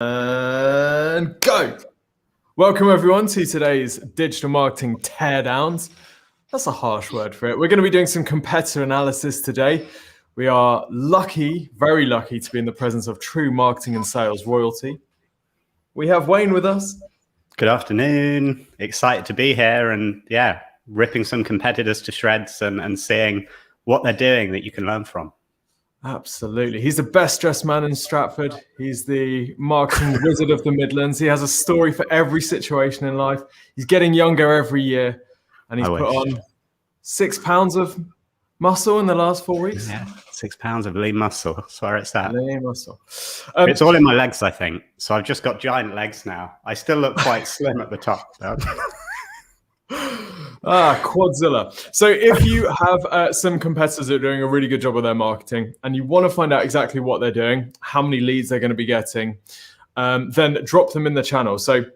And go! Welcome everyone to today's digital marketing teardowns. That's a harsh word for it. We're going to be doing some competitor analysis today. We are lucky, very lucky to be in the presence of true marketing and sales royalty. We have Wayne with us. Good afternoon. Excited to be here and ripping some competitors to shreds and seeing what they're doing that you can learn from. Absolutely. He's the best dressed man in Stratford. He's the marketing wizard of the Midlands. He has a story for every situation in life. He's getting younger every year, and he's put on 6 pounds of muscle in the last 4 weeks. Yeah, 6 pounds of lean muscle. That's where it's at. Lean muscle. It's all in my legs, I think. So I've just got giant legs now. I still look quite slim at the top, though. Quadzilla. So if you have some competitors that are doing a really good job of their marketing and you want to find out exactly what they're doing, how many leads they're going to be getting, then drop them in the channel. So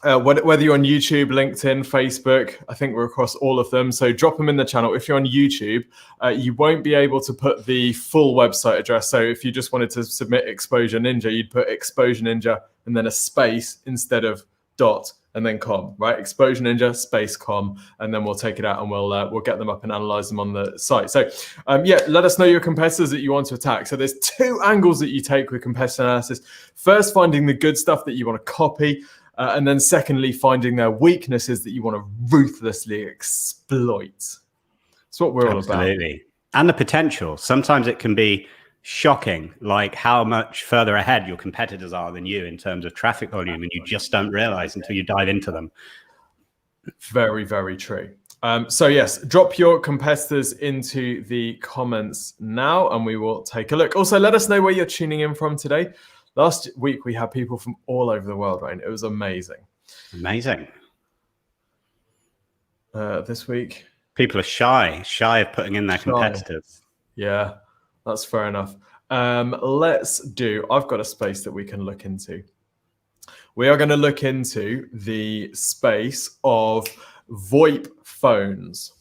whether you're on YouTube, LinkedIn, Facebook, I think we're across all of them. So drop them in the channel. If you're on YouTube, you won't be able to put the full website address. So if you just wanted to submit Exposure Ninja, you'd put Exposure Ninja and then a space instead of dot and then com, right? Exposure Ninja space com, and then we'll take it out and we'll get them up and analyze them on the site. So let us know your competitors that you want to attack. So there's two angles that you take with competitor analysis. First, finding the good stuff that you want to copy. And then secondly, finding their weaknesses that you want to ruthlessly exploit. That's what we're all about. Absolutely. And the potential. Sometimes it can be shocking, like how much further ahead your competitors are than you in terms of traffic volume, and you just don't realize until you dive into them. Very, very true. So yes, drop your competitors into the comments now and we will take a look. Also, let us know where you're tuning in from today. Last week, we had people from all over the world, right? It was amazing. Amazing. This week. People are shy of putting in their competitors. Yeah, that's fair enough. I've got a space that we can look into. We are going to look into the space of VoIP phones.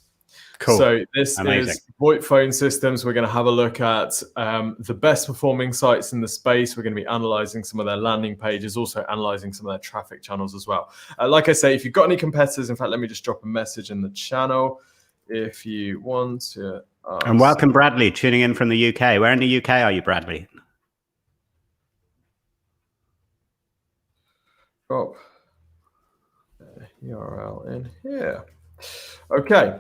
Cool. So this Amazing. is VoIP phone systems. We're going to have a look at the best performing sites in the space. We're going to be analyzing some of their landing pages, also analyzing some of their traffic channels as well. Like I say, if you've got any competitors, in fact, let me just drop a message in the channel if you want to ask. And welcome, Bradley, tuning in from the UK. Where in the UK are you, Bradley? Drop URL in here. Okay.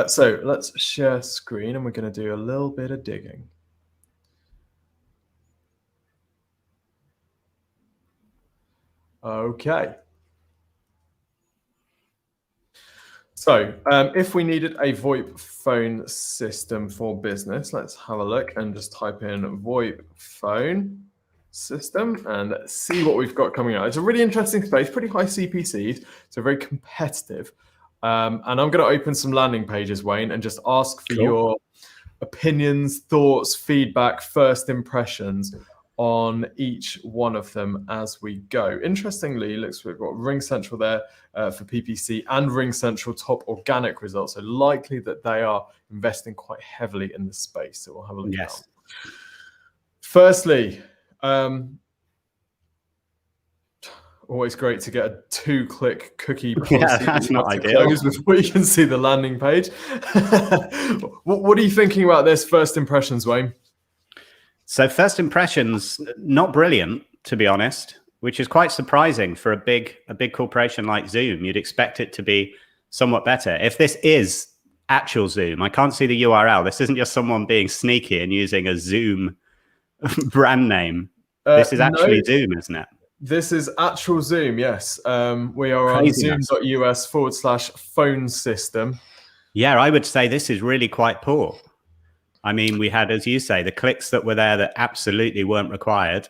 So let's share screen and we're going to do a little bit of digging. Okay. So if we needed a VoIP phone system for business, let's have a look and just type in VoIP phone system and see what we've got coming out. It's a really interesting space, pretty high CPCs, so very competitive. And I'm going to open some landing pages, Wayne, and just ask for your opinions, thoughts, feedback, first impressions on each one of them as we go. Interestingly, we've got Ring Central there for PPC and Ring Central top organic results. So likely that they are investing quite heavily in the space. So we'll have a look at that. Firstly, always great to get a 2-click cookie policy. Yeah, that's not ideal. Before you can see the landing page. What are you thinking about this? First impressions, Wayne? So first impressions, not brilliant, to be honest, which is quite surprising for a big corporation like Zoom. You'd expect it to be somewhat better. If this is actual Zoom, I can't see the URL. This isn't just someone being sneaky and using a Zoom brand name. This is actually Zoom, isn't it? This is actual Zoom, yes. We are on zoom.us/phone system. Yeah, I would say this is really quite poor. I mean, we had, as you say, the clicks that were there that absolutely weren't required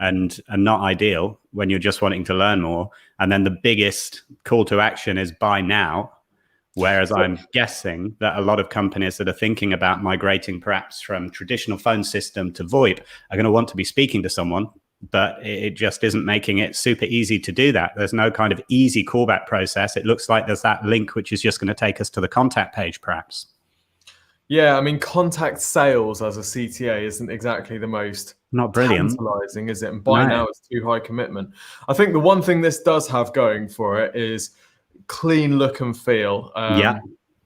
and not ideal when you're just wanting to learn more. And then the biggest call to action is buy now. Whereas I'm guessing that a lot of companies that are thinking about migrating perhaps from traditional phone system to VoIP are going to want to be speaking to someone, but it just isn't making it super easy to do that. There's no kind of easy callback process. It looks like there's that link, which is just going to take us to the contact page, perhaps. Yeah, I mean, contact sales as a CTA isn't exactly the most Not brilliant. tantalizing, is it? And by No. now it's too high commitment. I think the one thing this does have going for it is clean look and feel. Yeah.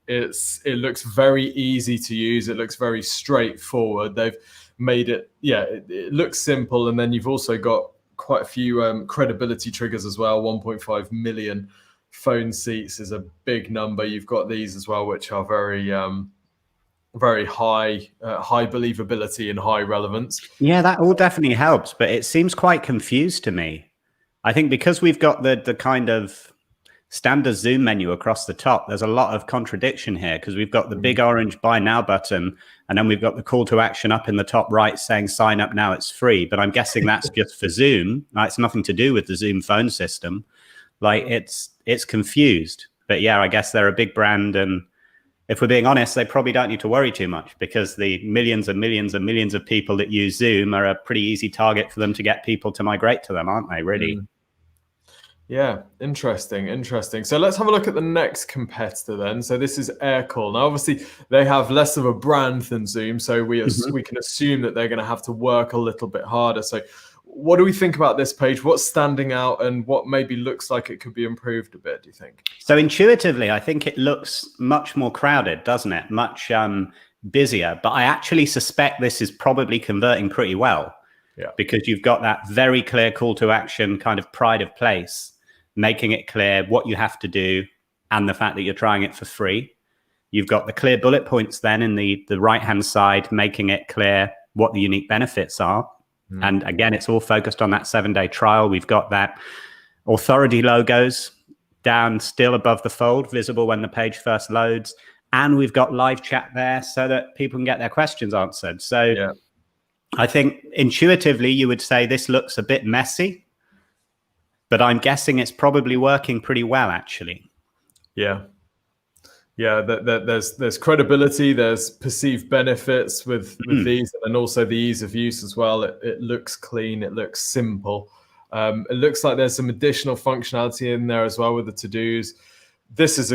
It looks very easy to use. It looks very straightforward. They've made it, it looks simple. And then you've also got quite a few credibility triggers as well. 1.5 million phone seats is a big number. You've got these as well, which are very very high believability and high relevance. Yeah, that all definitely helps, but it seems quite confused to me. I think because we've got the kind of standard Zoom menu across the top, there's a lot of contradiction here, because we've got the big orange buy now button, and then we've got the call to action up in the top right saying sign up now, it's free. But I'm guessing that's just for Zoom. It's nothing to do with the Zoom phone system. Like, it's confused. But yeah, I guess they're a big brand, and if we're being honest, they probably don't need to worry too much, because the millions and millions and millions of people that use Zoom are a pretty easy target for them to get people to migrate to them, aren't they, really? Yeah, interesting. So let's have a look at the next competitor then. So this is Aircall. Now, obviously, they have less of a brand than Zoom, so we can assume that they're going to have to work a little bit harder. So what do we think about this page? What's standing out, and what maybe looks like it could be improved a bit, do you think? So intuitively, I think it looks much more crowded, doesn't it? Much busier. But I actually suspect this is probably converting pretty well. Yeah. Because you've got that very clear call to action, kind of pride of place, making it clear what you have to do and the fact that you're trying it for free. You've got the clear bullet points then in the right-hand side, making it clear what the unique benefits are. And again, it's all focused on that 7-day trial. We've got that authority logos down still above the fold, visible when the page first loads. And we've got live chat there so that people can get their questions answered. So I think intuitively you would say this looks a bit messy, but I'm guessing it's probably working pretty well, actually. Yeah. There's credibility, there's perceived benefits with these, and also the ease of use as well. It looks clean, it looks simple. It looks like there's some additional functionality in there as well with the to-dos. This is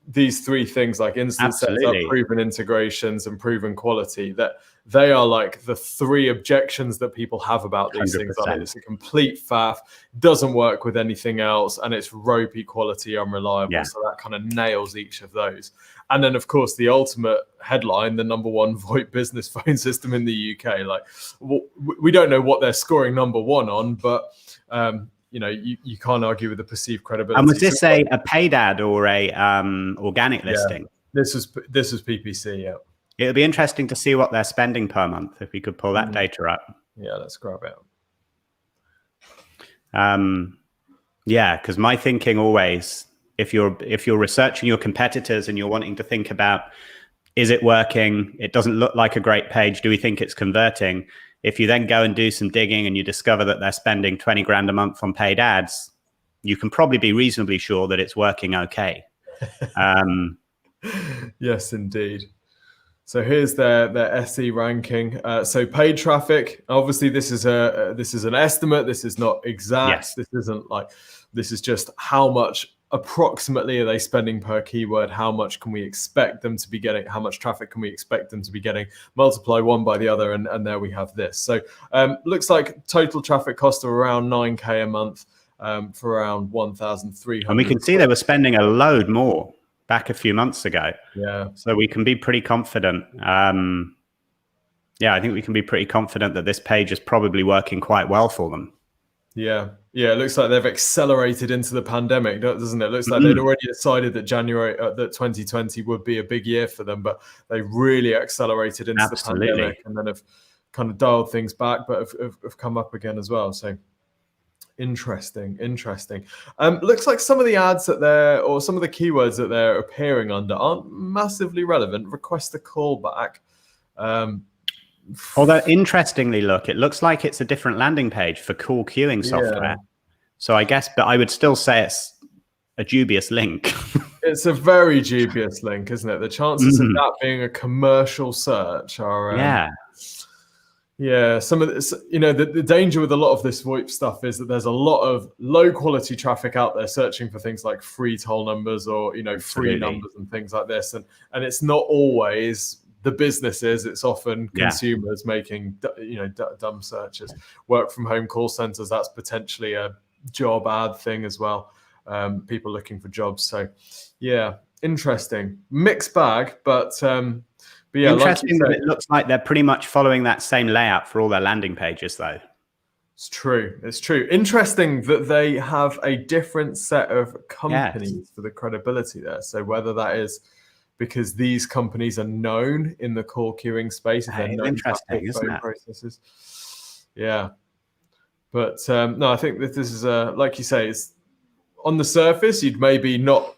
these three things, like instant setup, proven integrations, and proven quality, that they are like the three objections that people have about these 100%. things. It's a complete faff, doesn't work with anything else, and it's ropey quality, unreliable. Yeah. So that kind of nails each of those. And then, of course, the ultimate headline, the #1 VoIP business phone system in the UK. Like, we don't know what they're scoring #1 on, but you can't argue with the perceived credibility. And was this a paid ad or a organic listing? This was PPC, yeah. It would be interesting to see what they're spending per month, if we could pull that data up. Yeah, let's grab it. Yeah, because my thinking always, if you're researching your competitors and you're wanting to think about, is it working? It doesn't look like a great page. Do we think it's converting? If you then go and do some digging and you discover that they're spending 20 grand a month on paid ads, you can probably be reasonably sure that it's working okay. Yes, indeed. So here's their SE ranking. So paid traffic. Obviously, this is an estimate. This is not exact. Yes. This is just how much approximately are they spending per keyword? How much can we expect them to be getting? How much traffic can we expect them to be getting? Multiply one by the other, and there we have this. So looks like total traffic cost of around 9K a month for around 1,300. And we can see they were spending a load more back a few months ago. Yeah. So we can be pretty confident. I think we can be pretty confident that this page is probably working quite well for them. Yeah. It looks like they've accelerated into the pandemic, doesn't it? It looks like they'd already decided that that 2020 would be a big year for them, but they really accelerated into the pandemic, and then have kind of dialed things back, but have come up again as well. So interesting. Looks like some of the ads or some of the keywords that they're appearing under aren't massively relevant. Request a call back. Although interestingly, it looks like it's a different landing page for call queuing software. Yeah. So I guess, but I would still say it's a dubious link. It's a very dubious link, isn't it? The chances of that being a commercial search are... Some of this, the danger with a lot of this VoIP stuff is that there's a lot of low quality traffic out there searching for things like free toll numbers or, free numbers and things like this. And it's not always the businesses, it's often consumers making dumb searches. Work from home call centers, that's potentially a job ad thing as well. People looking for jobs. So yeah, interesting, mixed bag, but yeah, interesting that it looks like they're pretty much following that same layout for all their landing pages, though. It's true. It's true. Interesting that they have a different set of companies for the credibility there. So whether that is because these companies are known in the call queuing space, if they're known interesting, isn't it? Processes. Yeah. But no, I think that this is like you say, it's on the surface, you'd maybe not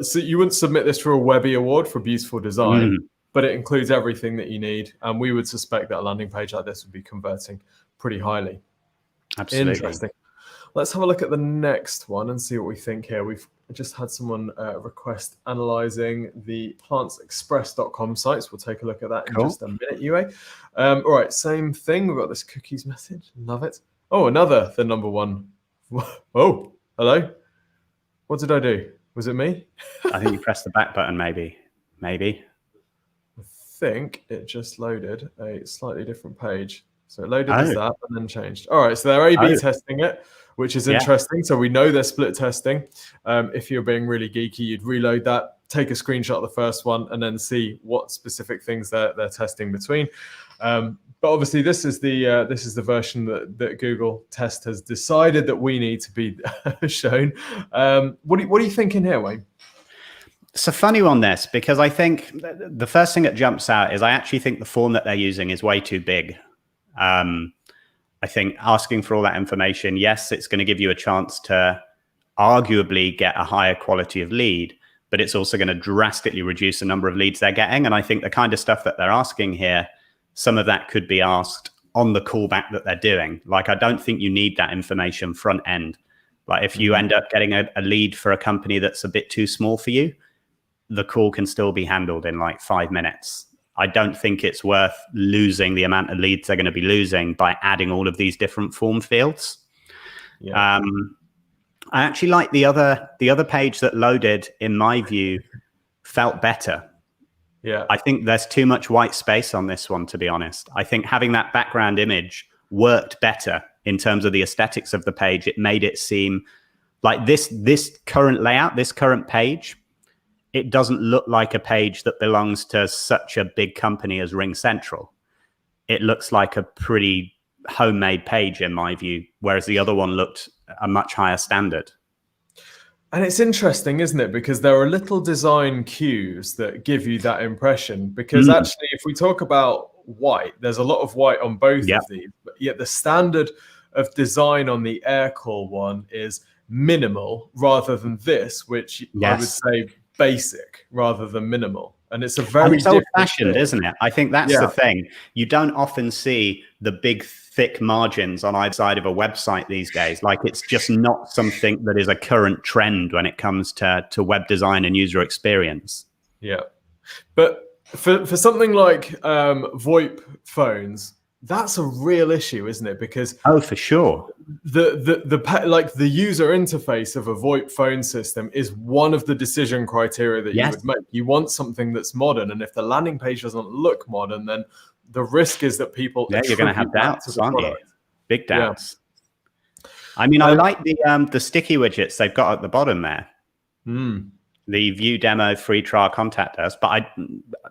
so you wouldn't submit this for a Webby award for beautiful design, but it includes everything that you need. And we would suspect that a landing page like this would be converting pretty highly. Absolutely. Interesting. Let's have a look at the next one and see what we think here. We've just had someone request analyzing the plantsexpress.com sites. We'll take a look at that in just a minute, Yue. All right, same thing. We've got this cookies message. Love it. Oh, the number one. Oh, hello. What did I do? Was it me? I think you pressed the back button, maybe. I think it just loaded a slightly different page. So it loaded as that and then changed. All right, so they're A/B testing it, which is interesting. So we know they're split testing. If you're being really geeky, you'd reload that, take a screenshot of the first one, and then see what specific things they're testing between. But obviously, this is the version that Google Test has decided that we need to be shown. What are you thinking here, Wayne? It's a funny one, this, because I think the first thing that jumps out is I actually think the form that they're using is way too big. I think asking for all that information, yes, it's going to give you a chance to arguably get a higher quality of lead, but it's also going to drastically reduce the number of leads they're getting. And I think the kind of stuff that they're asking here, some of that could be asked on the callback that they're doing. Like, I don't think you need that information front end. Like, if you end up getting a lead for a company that's a bit too small for you, the call can still be handled in like 5 minutes. I don't think it's worth losing the amount of leads they're going to be losing by adding all of these different form fields. I actually like the other page that loaded, in my view, felt better. Yeah, I think there's too much white space on this one, to be honest. I think having that background image worked better in terms of the aesthetics of the page. It made it seem like this current layout, this current page, it doesn't look like a page that belongs to such a big company as Ring Central. It looks like a pretty homemade page, in my view, whereas the other one looked a much higher standard. And it's interesting, isn't it? Because there are little design cues that give you that impression. Because actually, if we talk about white, there's a lot of white on both of these, but yet the standard of design on the air call one is minimal rather than this, which I would say basic rather than minimal. And it's a very old-fashioned, isn't it? I think that's the thing. You don't often see the big, thick margins on either side of a website these days. Like, it's just not something that is a current trend when it comes to web design and user experience. Yeah. But for something like VoIP phones, that's a real issue, isn't it? Because for sure, the user interface of a VoIP phone system is one of the decision criteria that you would make. You want something that's modern, and if the landing page doesn't look modern, then the risk is that people you're going to have doubts, aren't you? Big doubts. I mean, I like the sticky widgets they've got at the bottom there. The view demo, free trial, contact us. But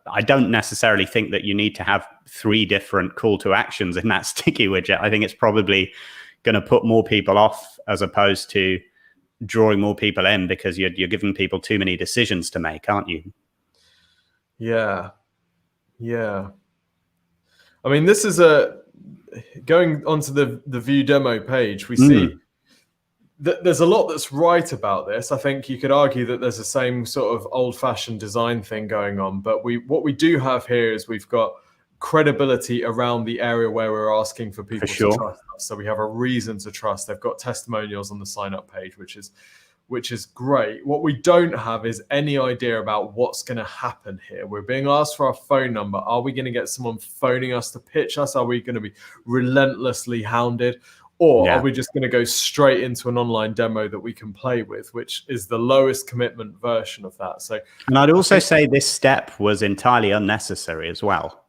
I don't necessarily think that you need to have 3 different call to actions in that sticky widget. I think it's probably going to put more people off as opposed to drawing more people in, because you're giving people too many decisions to make, aren't you? Yeah. I mean, this is going onto the view demo page, we see there's a lot that's right about this. I think you could argue that there's the same sort of old-fashioned design thing going on, but what we do have here is we've got credibility around the area where we're asking for people to trust us. So we have a reason to trust. They've got testimonials on the sign-up page, which is great. What we don't have is any idea about what's going to happen here. We're being asked for our phone number. Are we going to get someone phoning us to pitch us? Are we going to be relentlessly hounded? Or Yeah. are we just going to go straight into an online demo that we can play with, which is the lowest commitment version of that? So, and I'd also say this step was entirely unnecessary as well.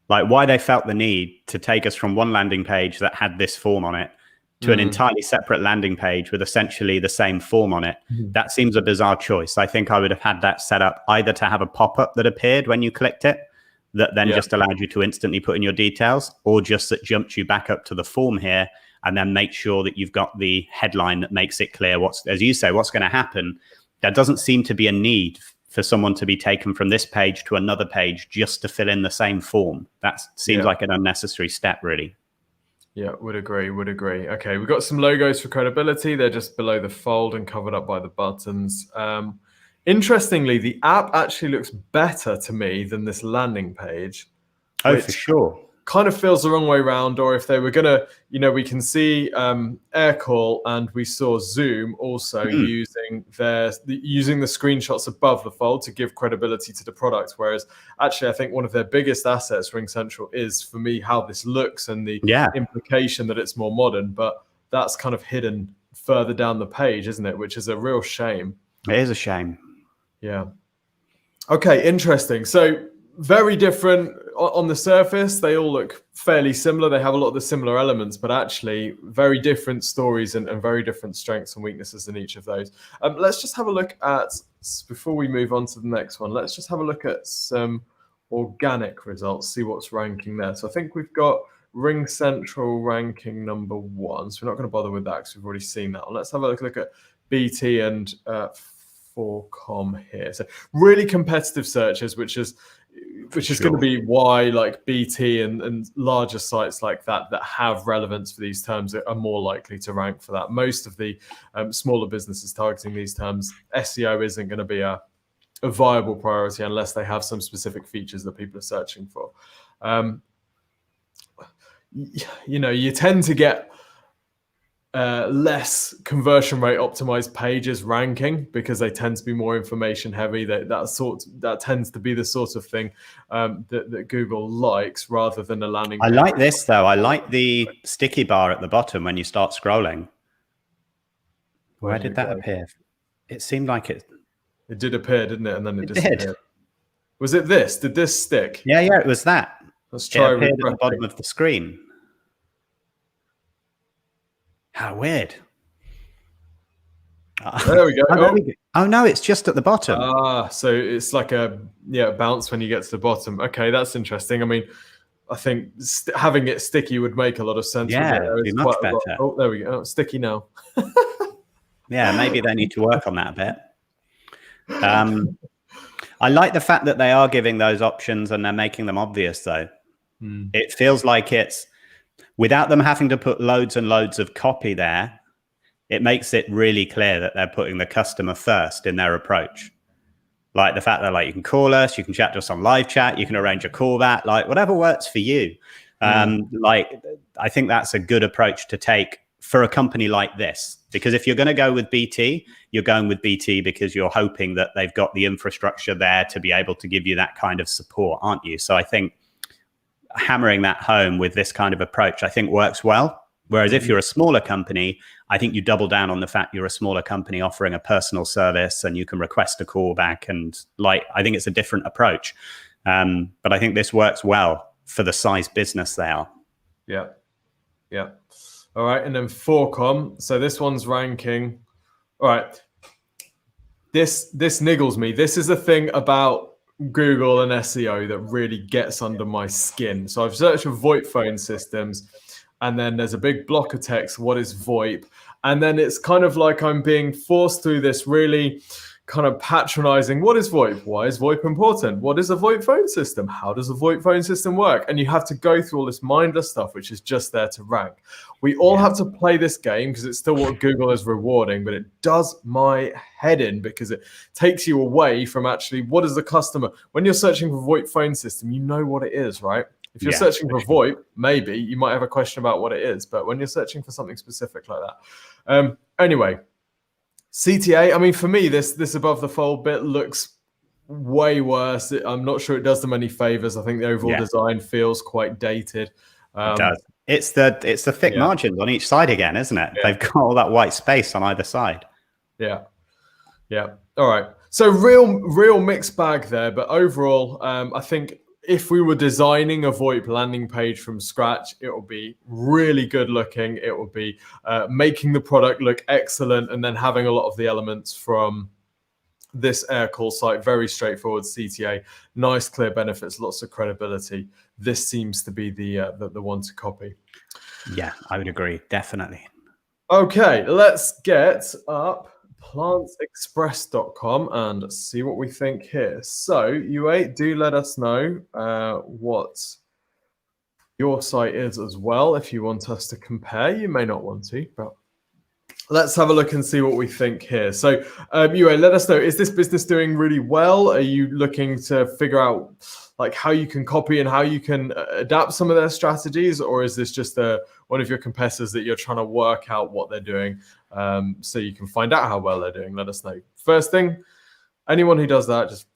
Like why they felt the need to take us from one landing page that had this form on it to an entirely separate landing page with essentially the same form on it. That seems a bizarre choice. I think I would have had that set up either to have a pop-up that appeared when you clicked it, that then just allowed you to instantly put in your details, or just that jumped you back up to the form here, and then make sure that you've got the headline that makes it clear what's, as you say, what's going to happen. There doesn't seem to be a need for someone to be taken from this page to another page just to fill in the same form. That seems like an unnecessary step, really. Yeah, would agree. Okay, we've got some logos for credibility. They're just below the fold and covered up by the buttons. Interestingly, the app actually looks better to me than this landing page. Oh, for sure. Kind of feels the wrong way around. Or if they were gonna, we can see AirCall and we saw Zoom also using the screenshots above the fold to give credibility to the product. Whereas actually, I think one of their biggest assets, Ring Central, is for me how this looks and the implication that it's more modern. But that's kind of hidden further down the page, isn't it? Which is a real shame. It is a shame. Yeah. Okay, interesting. So very different on the surface. They all look fairly similar. They have a lot of the similar elements, but actually very different stories and very different strengths and weaknesses in each of those. Let's just have a look at, before we move on to the next one, let's just have a look at some organic results, see what's ranking there. So I think we've got Ring Central ranking number 1. So we're not going to bother with that because we've already seen that one. Let's have a look at BT and 4Com here. So really competitive searches, which is going to be why like BT and larger sites like that have relevance for these terms are more likely to rank for that. Most of the smaller businesses targeting these terms, SEO isn't going to be a viable priority unless they have some specific features that people are searching for. You tend to get less conversion rate optimized pages ranking because they tend to be more information heavy. That tends to be the sort of thing that Google likes rather than a landing page. I like this though. I like the sticky bar at the bottom when you start scrolling. Where did that appear? It seemed like it did appear, didn't it? And then it disappeared. Did. Was it this? Did this stick? Yeah, it was that. Let's try. It appeared at the bottom of the screen. How weird. There we go. Oh no, it's just at the bottom. So it's like a bounce when you get to the bottom. Okay, that's interesting. I mean, I think having it sticky would make a lot of sense. Yeah, it'd be much better. Oh, there we go. Oh, sticky now. Yeah, maybe they need to work on that a bit. I like the fact that they are giving those options and they're making them obvious, though. It feels like it's, without them having to put loads and loads of copy there, it makes it really clear that they're putting the customer first in their approach. Like the fact that like you can call us, you can chat to us on live chat, you can arrange a call back, like whatever works for you. Like I think that's a good approach to take for a company like this, because if you're going to go with BT, you're going with BT because you're hoping that they've got the infrastructure there to be able to give you that kind of support, aren't you? So I think hammering that home with this kind of approach, I think works well. Whereas if you're a smaller company, I think you double down on the fact you're a smaller company offering a personal service and you can request a call back. And like, I think it's a different approach. But I think this works well for the size business they are. Yeah. Yeah. All right. And then 4Com. So this one's ranking. All right. This niggles me. This is the thing about Google and SEO that really gets under my skin. So I've searched for VoIP phone systems, and then there's a big block of text. What is VoIP? And then it's kind of like I'm being forced through this really kind of patronizing. What is VoIP? Why is VoIP important? What is a VoIP phone system? How does a VoIP phone system work? And you have to go through all this mindless stuff, which is just there to rank. We all have to play this game because it's still what Google is rewarding, but it does my head in because it takes you away from actually what is the customer. When you're searching for VoIP phone system, you know what it is, right? If you're searching for VoIP, maybe you might have a question about what it is, but when you're searching for something specific like that. Anyway, CTA, I mean, for me, this above the fold bit looks way worse. I'm not sure it does them any favors. I think the overall design feels quite dated. It does. It's the thick margins on each side again, isn't it? They've got all that white space on either side. Yeah. All right. So real mixed bag there, but overall, I think if we were designing a VoIP landing page from scratch, it will be really good looking. It will be making the product look excellent, and then having a lot of the elements from this Aircall site, very straightforward CTA, nice clear benefits, lots of credibility. This seems to be the one to copy. Yeah, I would agree, definitely. Okay, let's get up plantsexpress.com and see what we think here. So, UA, do let us know what your site is as well if you want us to compare. You may not want to, but let's have a look and see what we think here. So, UA, let us know, is this business doing really well? Are you looking to figure out like how you can copy and how you can adapt some of their strategies? Or is this just one of your competitors that you're trying to work out what they're doing so you can find out how well they're doing? Let us know. First thing, anyone who does that, just...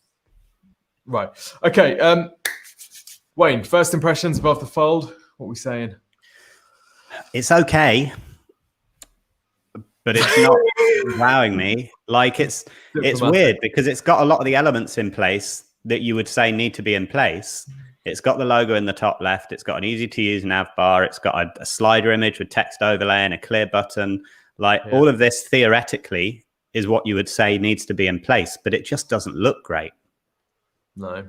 Right. Okay. Wayne, first impressions above the fold. What are we saying? It's okay, but it's not wowing me. Like it's weird because it's got a lot of the elements in place that you would say need to be in place. It's got the logo in the top left. It's got an easy to use nav bar. It's got a slider image with text overlay and a clear button. Like all of this theoretically is what you would say needs to be in place, but it just doesn't look great. No.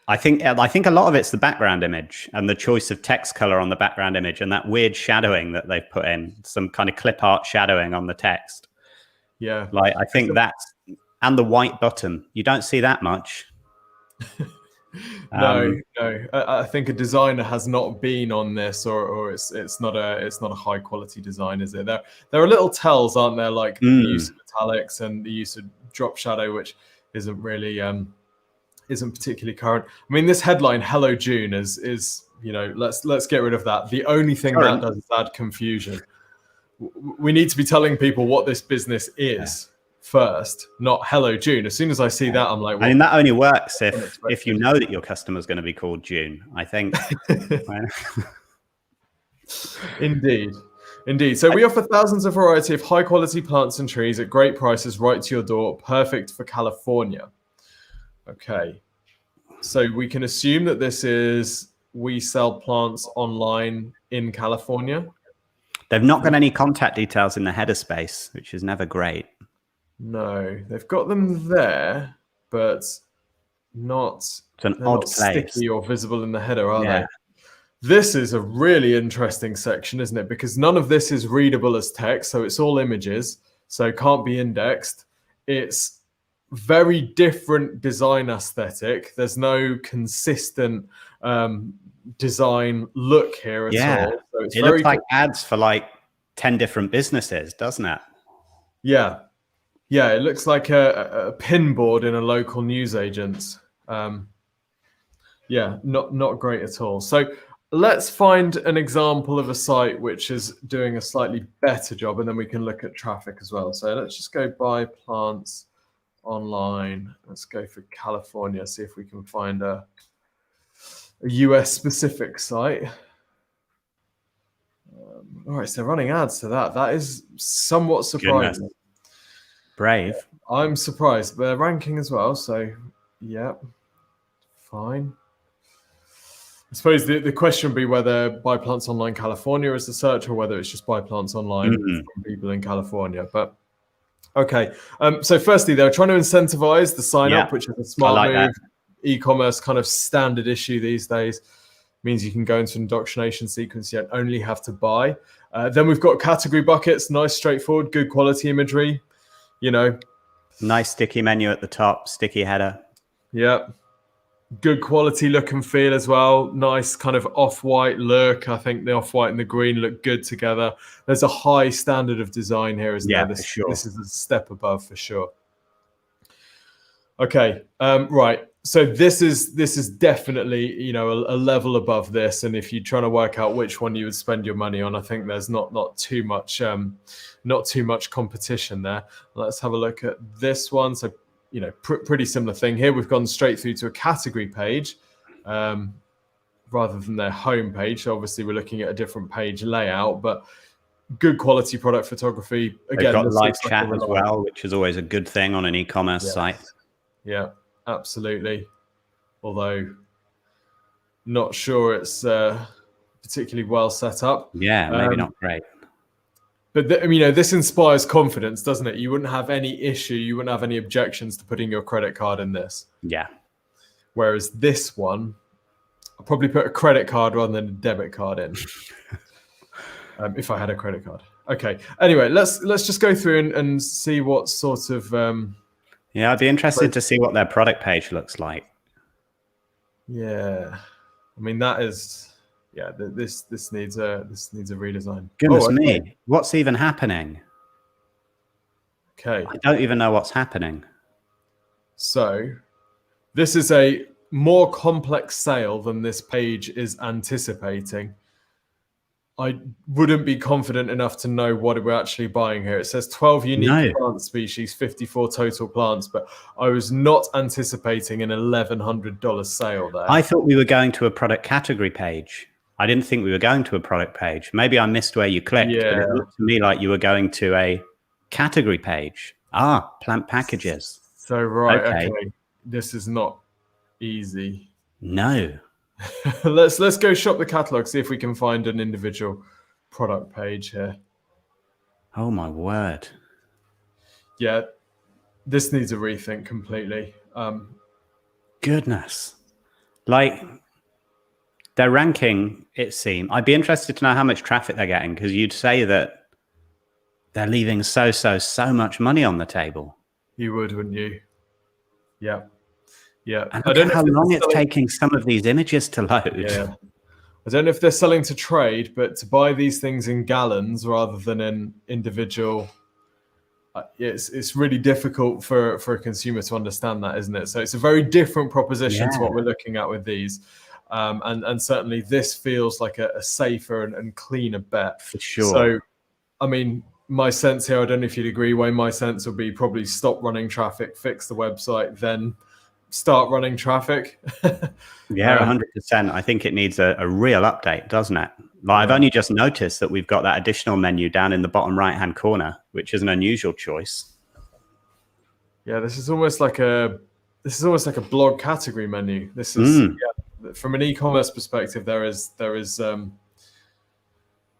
I think a lot of it's the background image and the choice of text color on the background image and that weird shadowing that they've put in, some kind of clip art shadowing on the text. Yeah. Like I think that's, and the white button, you don't see that much. No. I think a designer has not been on this, or it's not a high quality design, is it? There are little tells, aren't there? Like the use of metallics and the use of drop shadow, which isn't really isn't particularly current. I mean, this headline "Hello June" is let's get rid of that. The only thing that does is add confusion. We need to be telling people what this business is. First, not Hello June. As soon as I see that, I'm like, I mean, that only works if you know that your customer is going to be called June, I think. Indeed. So we offer thousands of variety of high quality plants and trees at great prices right to your door, perfect for California. Okay. So we can assume that we sell plants online in California. They've not got any contact details in the header space, which is never great. No, they've got them there, but not. It's an odd place. Sticky or visible in the header, are they? This is a really interesting section, isn't it? Because none of this is readable as text, so it's all images, so it can't be indexed. It's very different design aesthetic. There's no consistent design look here at all. So it looks like ads for like 10 different businesses, doesn't it? Yeah. Yeah, it looks like a pin board in a local newsagent's. Yeah, not great at all. So let's find an example of a site which is doing a slightly better job, and then we can look at traffic as well. So let's just go buy plants online. Let's go for California, see if we can find a US specific site. All right, so they're running ads to that. That is somewhat surprising. Goodness. Brave. I'm surprised. They're ranking as well, so yeah, fine. I suppose the question would be whether buy plants online California is the search, or whether it's just buy plants online from people in California. But okay, so firstly, they're trying to incentivize the sign up, which is a smart move. E-commerce kind of standard issue these days. Means you can go into an indoctrination sequence. You don't only have to buy. Then we've got category buckets. Nice, straightforward, good quality imagery. Nice sticky menu at the top, sticky header. Yeah. Good quality look and feel as well. Nice kind of off-white look. I think the off-white and the green look good together. There's a high standard of design here, isn't there? For sure. This is a step above for sure. Okay, right. So this is definitely a level above this, and if you're trying to work out which one you would spend your money on, I think there's not too much competition there. Let's have a look at this one. So pretty similar thing here. We've gone straight through to a category page. rather than their home page. So obviously we're looking at a different page layout, but good quality product photography. Again, They've got this live looks like chat as well, which is always a good thing on an e-commerce site. Yeah, absolutely. Although not sure it's particularly well set up. Yeah, maybe not great. But this inspires confidence, doesn't it? You wouldn't have any issue, you wouldn't have any objections to putting your credit card in this. Yeah. Whereas this one, I'll probably put a credit card rather than a debit card in. If I had a credit card. Okay. Anyway, let's just go through and see what sort of. Yeah, I'd be interested to see what their product page looks like. Yeah, I mean that is. Yeah, this needs a redesign. Goodness me, what's even happening? Okay. I don't even know what's happening. So, this is a more complex sale than this page is anticipating. I wouldn't be confident enough to know what we're actually buying here. It says 12 unique plant species, 54 total plants, but I was not anticipating an $1,100 sale there. I thought we were going to a product category page. I didn't think we were going to a product page. Maybe I missed where you clicked, but it looked to me like you were going to a category page. Plant packages. So, right, okay. This is not easy. No. let's go shop the catalog, see if we can find an individual product page here. Oh my word. Yeah, this needs a rethink completely. Goodness. Like, their ranking, it seems. I'd be interested to know how much traffic they're getting, because you'd say that they're leaving so much money on the table. You would, wouldn't you? Yeah. Yeah. And I don't know how long it's taking some of these images to load. Yeah. I don't know if they're selling to trade, but to buy these things in gallons rather than in individual, it's really difficult for a consumer to understand that, isn't it? So it's a very different proposition to what we're looking at with these. And certainly this feels like a safer and cleaner bet. For sure. So, I mean, my sense here, I don't know if you'd agree, Wayne, my sense would be probably stop running traffic, fix the website, then start running traffic. Yeah, 100%. I think it needs a real update, doesn't it? Like, I've only just noticed that we've got that additional menu down in the bottom right-hand corner, which is an unusual choice. Yeah, this is almost like a blog category menu. This is from an e-commerce perspective, there is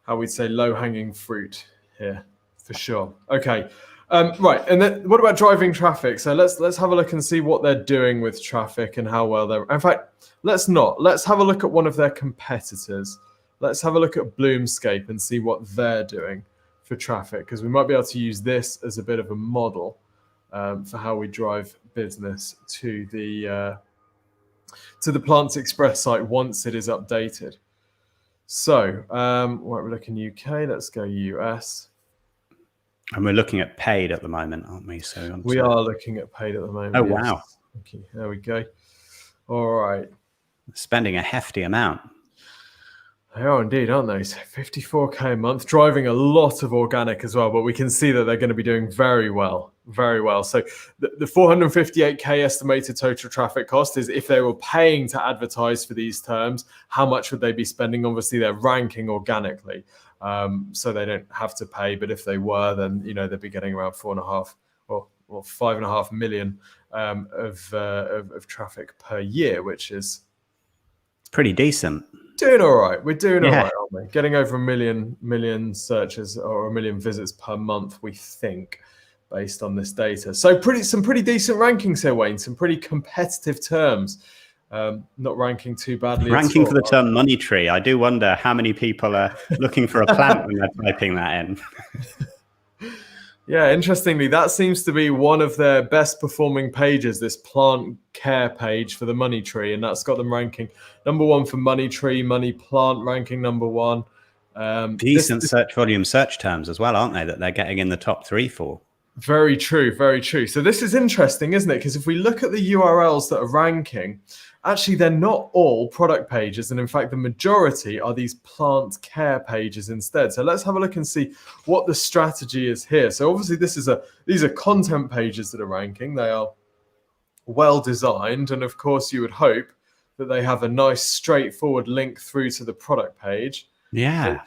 how we'd say low-hanging fruit here for sure. Okay. Right, and then what about driving traffic? So let's have a look and see what they're doing with traffic and how well they're. In fact, let's have a look at one of their competitors. Let's have a look at Bloomscape and see what they're doing for traffic, because we might be able to use this as a bit of a model for how we drive business to the Plants Express site once it is updated. So, we're looking UK. Let's go US. And we're looking at paid at the moment, aren't we? So we are looking at paid at the moment. Oh, wow. Okay, there we go. All right. Spending a hefty amount. They are indeed, aren't they? So 54K a month, driving a lot of organic as well, but we can see that they're going to be doing very well, very well. So the 458K estimated total traffic cost is if they were paying to advertise for these terms, how much would they be spending? Obviously, they're ranking organically. So they don't have to pay, but if they were, then they'd be getting around 4.5 or 5.5 million of traffic per year, which is pretty decent. Doing all right. We're doing all right, aren't we? Getting over a million searches or a million visits per month, we think, based on this data. So some pretty decent rankings here, Wayne. Some pretty competitive terms. Not ranking too badly. Ranking for the term money tree. I do wonder how many people are looking for a plant when they're typing that in. Yeah, interestingly, that seems to be one of their best performing pages, this plant care page for the money tree. And that's got them ranking #1 for money tree, money plant ranking #1. Decent search volume search terms as well, aren't they, that they're getting in the top 3 for? Very true, very true. So this is interesting, isn't it? Because if we look at the URLs that are ranking, actually, they're not all product pages. And in fact, the majority are these plant care pages instead. So let's have a look and see what the strategy is here. So obviously, these are content pages that are ranking. They are well designed. And of course, you would hope that they have a nice straightforward link through to the product page. Yeah.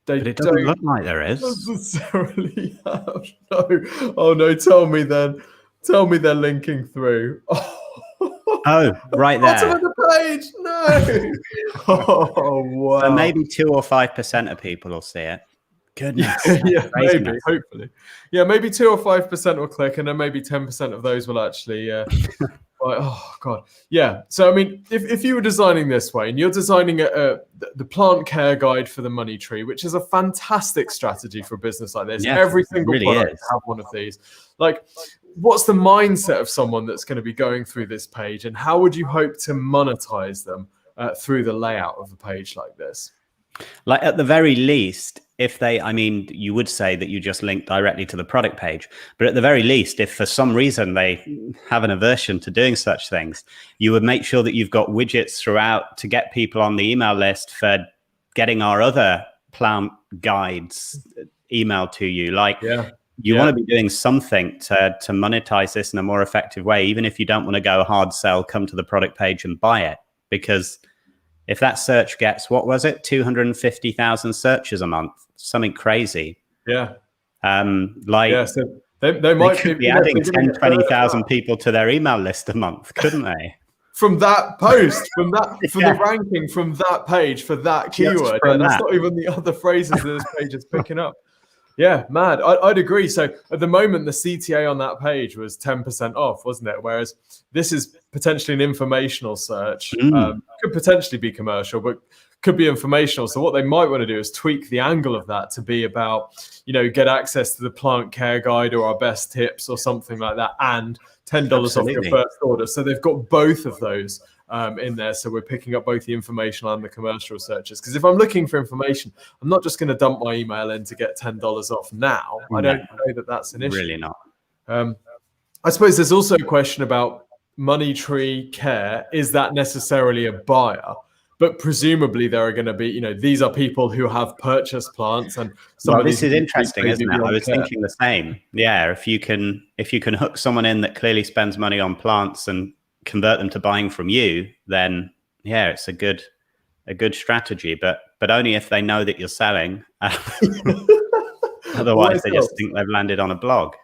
But it doesn't look like there is. Necessarily have. No. Oh no, tell me they're linking through. Oh, right there. Bottom of the page. No. Oh wow. So maybe 2 or 5% of people will see it. Goodness. Yeah, maybe, hopefully. Yeah, maybe 2 or 5% will click, and then maybe 10% of those will actually oh god. Yeah. So I mean, if you were designing this way, and you're designing the plant care guide for the money tree, which is a fantastic strategy for a business like this. Yes, every single really product is. have one of these. Like, what's the mindset of someone that's going to be going through this page, and how would you hope to monetize them through the layout of a page like this? Like, at the very least, you would say that you just link directly to the product page, but at the very least, if for some reason they have an aversion to doing such things, you would make sure that you've got widgets throughout to get people on the email list for getting our other plant guides emailed to you. Like, you want to be doing something to monetize this in a more effective way, even if you don't want to go hard sell, come to the product page and buy it. Because if that search gets, what was it, 250,000 searches a month, something crazy. Yeah. So they might could be adding 10, 20,000 people to their email list a month, couldn't they? From that post, from the ranking, from that page, for that keyword. That's not even the other phrases that this page is picking up. Yeah, mad. I'd agree. So at the moment, the CTA on that page was 10% off, wasn't it? Whereas this is potentially an informational search. Could potentially be commercial, but could be informational. So what they might want to do is tweak the angle of that to be about, get access to the plant care guide or our best tips or something like that, and $10 off your first order. So they've got both of those in there. So we're picking up both the informational and the commercial searches. Because if I'm looking for information, I'm not just going to dump my email in to get $10 off now. I don't know that that's an issue. Really not. I suppose there's also a question about money tree care. Is that necessarily a buyer? But presumably there are going to be, these are people who have purchased plants, and this is interesting, isn't it? I was thinking the same. Yeah, if you can hook someone in that clearly spends money on plants and convert them to buying from you, then it's a good strategy. But only if they know that you're selling. Otherwise, they just think they've landed on a blog.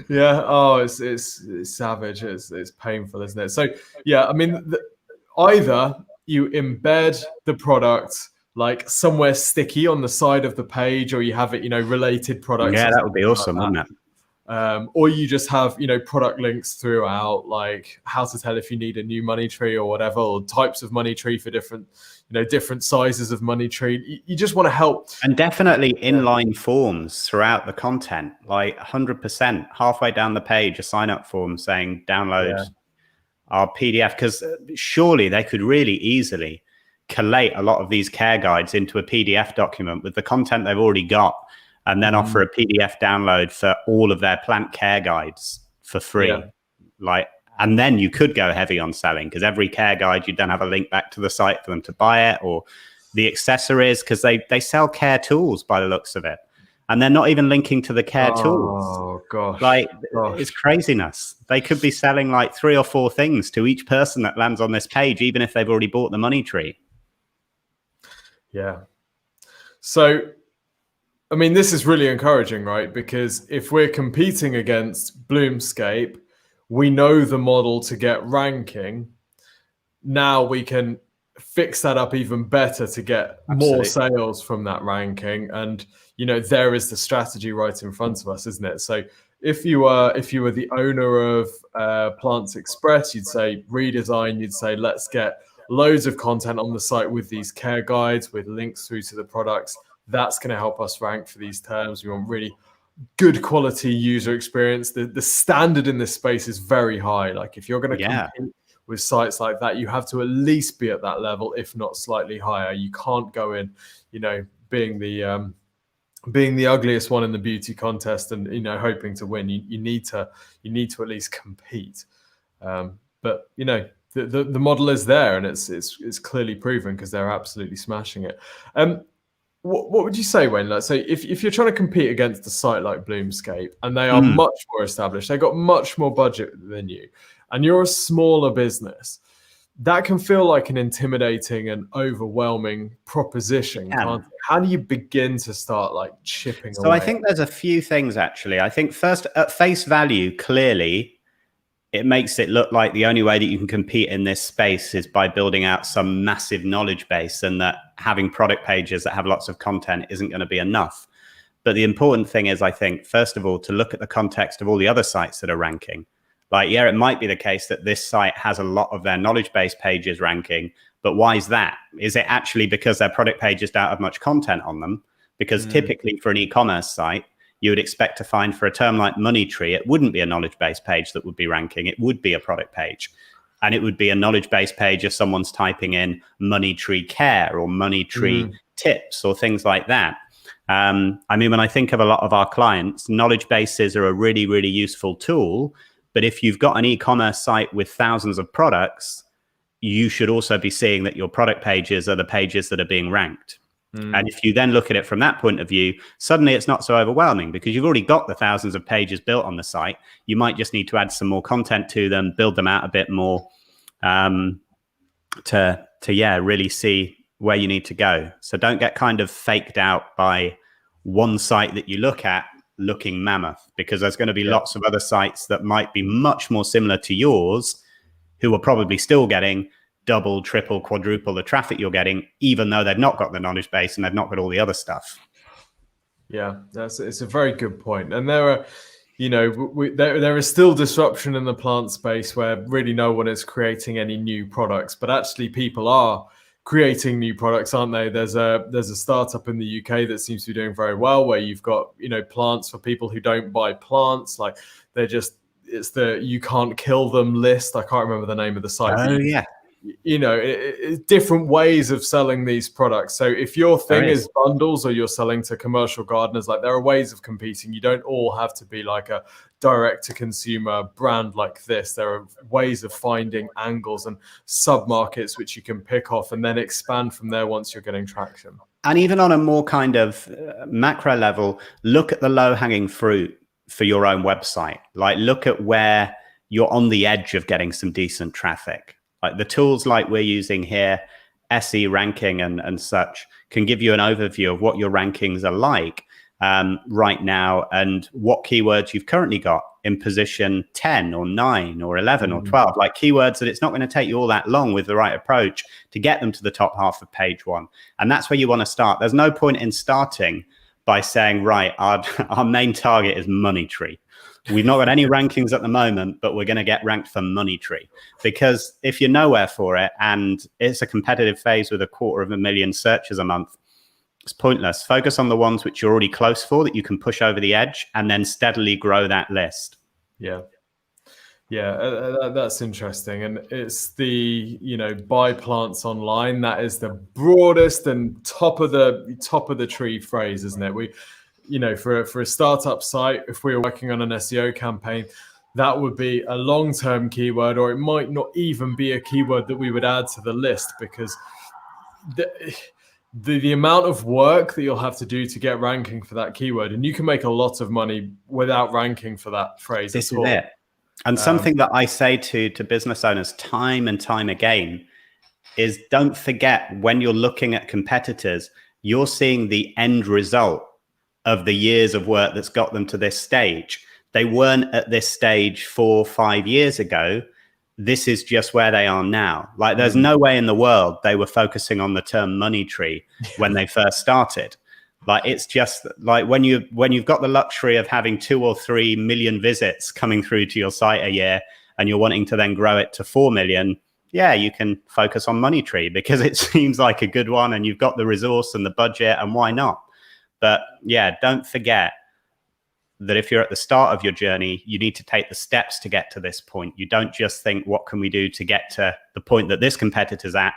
Yeah. Oh, it's savage. It's painful, isn't it? So yeah, I mean, either you embed the product like somewhere sticky on the side of the page, or you have it, related products. Yeah, that would be awesome, wouldn't it? Or you just have, product links throughout, like how to tell if you need a new money tree or whatever, or types of money tree for different, different sizes of money tree. You just want to help. And definitely inline forms throughout the content, like 100%, halfway down the page, a sign up form saying download our PDF, because surely they could really easily collate a lot of these care guides into a PDF document with the content they've already got, and then offer a PDF download for all of their plant care guides for free. And then you could go heavy on selling, because every care guide, you'd then have a link back to the site for them to buy it, or the accessories, because they sell care tools by the looks of it. And they're not even linking to the care tools. Oh, gosh. It's craziness. They could be selling like 3 or 4 things to each person that lands on this page, even if they've already bought the money tree. Yeah. So, I mean, this is really encouraging, right? Because if we're competing against Bloomscape, we know the model to get ranking. Now we can fix that up even better to get more sales from that ranking. And, there is the strategy right in front of us, isn't it? So if you were the owner of Plants Express, you'd say redesign, you'd say, let's get loads of content on the site with these care guides, with links through to the products. That's going to help us rank for these terms. We want really good quality user experience. The standard in this space is very high. Like, if you're going to compete with sites like that, you have to at least be at that level, if not slightly higher. You can't go in, being the ugliest one in the beauty contest and hoping to win. You need to at least compete. But the model is there, and it's clearly proven, because they're absolutely smashing it. What would you say, Wayne? Let's say if you're trying to compete against a site like Bloomscape, and they are much more established, they got much more budget than you, and you're a smaller business, that can feel like an intimidating and overwhelming proposition, can't it? How do you begin to start like chipping away? So I think there's a few things, actually. I think first, at face value, clearly, it makes it look like the only way that you can compete in this space is by building out some massive knowledge base, and that having product pages that have lots of content isn't going to be enough. But the important thing is, I think, first of all, to look at the context of all the other sites that are ranking. Like, yeah, it might be the case that this site has a lot of their knowledge base pages ranking, but why is that? Is it actually because their product pages don't have much content on them? Because typically for an e-commerce site, you would expect to find for a term like Money Tree, it wouldn't be a knowledge base page that would be ranking. It would be a product page. And it would be a knowledge base page if someone's typing in Money Tree Care or Money Tree Tips or things like that. I mean, when I think of a lot of our clients, knowledge bases are a really, really useful tool. But if you've got an e-commerce site with thousands of products, you should also be seeing that your product pages are the pages that are being ranked. And if you then look at it from that point of view, suddenly it's not so overwhelming because you've already got the thousands of pages built on the site. You might just need to add some more content to them, build them out a bit more to really see where you need to go. So don't get kind of faked out by one site that you look at looking mammoth, because there's going to be lots of other sites that might be much more similar to yours who are probably still getting double, triple, quadruple the traffic you're getting, even though they've not got the knowledge base and they've not got all the other stuff. Yeah, it's a very good point. And there are, there is still disruption in the plant space where really no one is creating any new products, but actually people are creating new products, aren't they? There's a startup in the UK that seems to be doing very well, where you've got, plants for people who don't buy plants. Like it's the you can't kill them list. I can't remember the name of the site. Oh, yeah. Different ways of selling these products. So if your thing is bundles or you're selling to commercial gardeners, like there are ways of competing. You don't all have to be like a direct to consumer brand like this. There are ways of finding angles and sub markets which you can pick off and then expand from there once you're getting traction. And even on a more kind of macro level, look at the low hanging fruit for your own website. Like, look at where you're on the edge of getting some decent traffic. Like the tools like we're using here, SE ranking and such, can give you an overview of what your rankings are like right now and what keywords you've currently got in position 10 or 9 or 11 or 12, like keywords that it's not going to take you all that long with the right approach to get them to the top half of page 1. And that's where you want to start. There's no point in starting by saying, right, our main target is Money Tree. We've not got any rankings at the moment, but we're going to get ranked for Money Tree. Because if you're nowhere for it and it's a competitive phase with 250,000 searches a month, it's pointless. Focus on the ones which you're already close for that you can push over the edge and then steadily grow that list. Yeah. That's interesting. And it's the, buy plants online. That is the broadest and top of the tree phrase, isn't it? For a startup site, if we were working on an SEO campaign, that would be a long-term keyword, or it might not even be a keyword that we would add to the list, because the amount of work that you'll have to do to get ranking for that keyword, and you can make a lot of money without ranking for that phrase. This is it. And something that I say to business owners time and time again is, don't forget, when you're looking at competitors, you're seeing the end result of the years of work that's got them to this stage. They weren't at this stage 4 or 5 years ago. This is just where they are now. Like, there's no way in the world they were focusing on the term Money Tree when they first started. Like, it's just like when you've got the luxury of having 2 or 3 million visits coming through to your site a year, and you're wanting to then grow it to 4 million. Yeah, you can focus on Money Tree because it seems like a good one, and you've got the resource and the budget, and why not? But yeah, don't forget that if you're at the start of your journey, you need to take the steps to get to this point. You don't just think, what can we do to get to the point that this competitor's at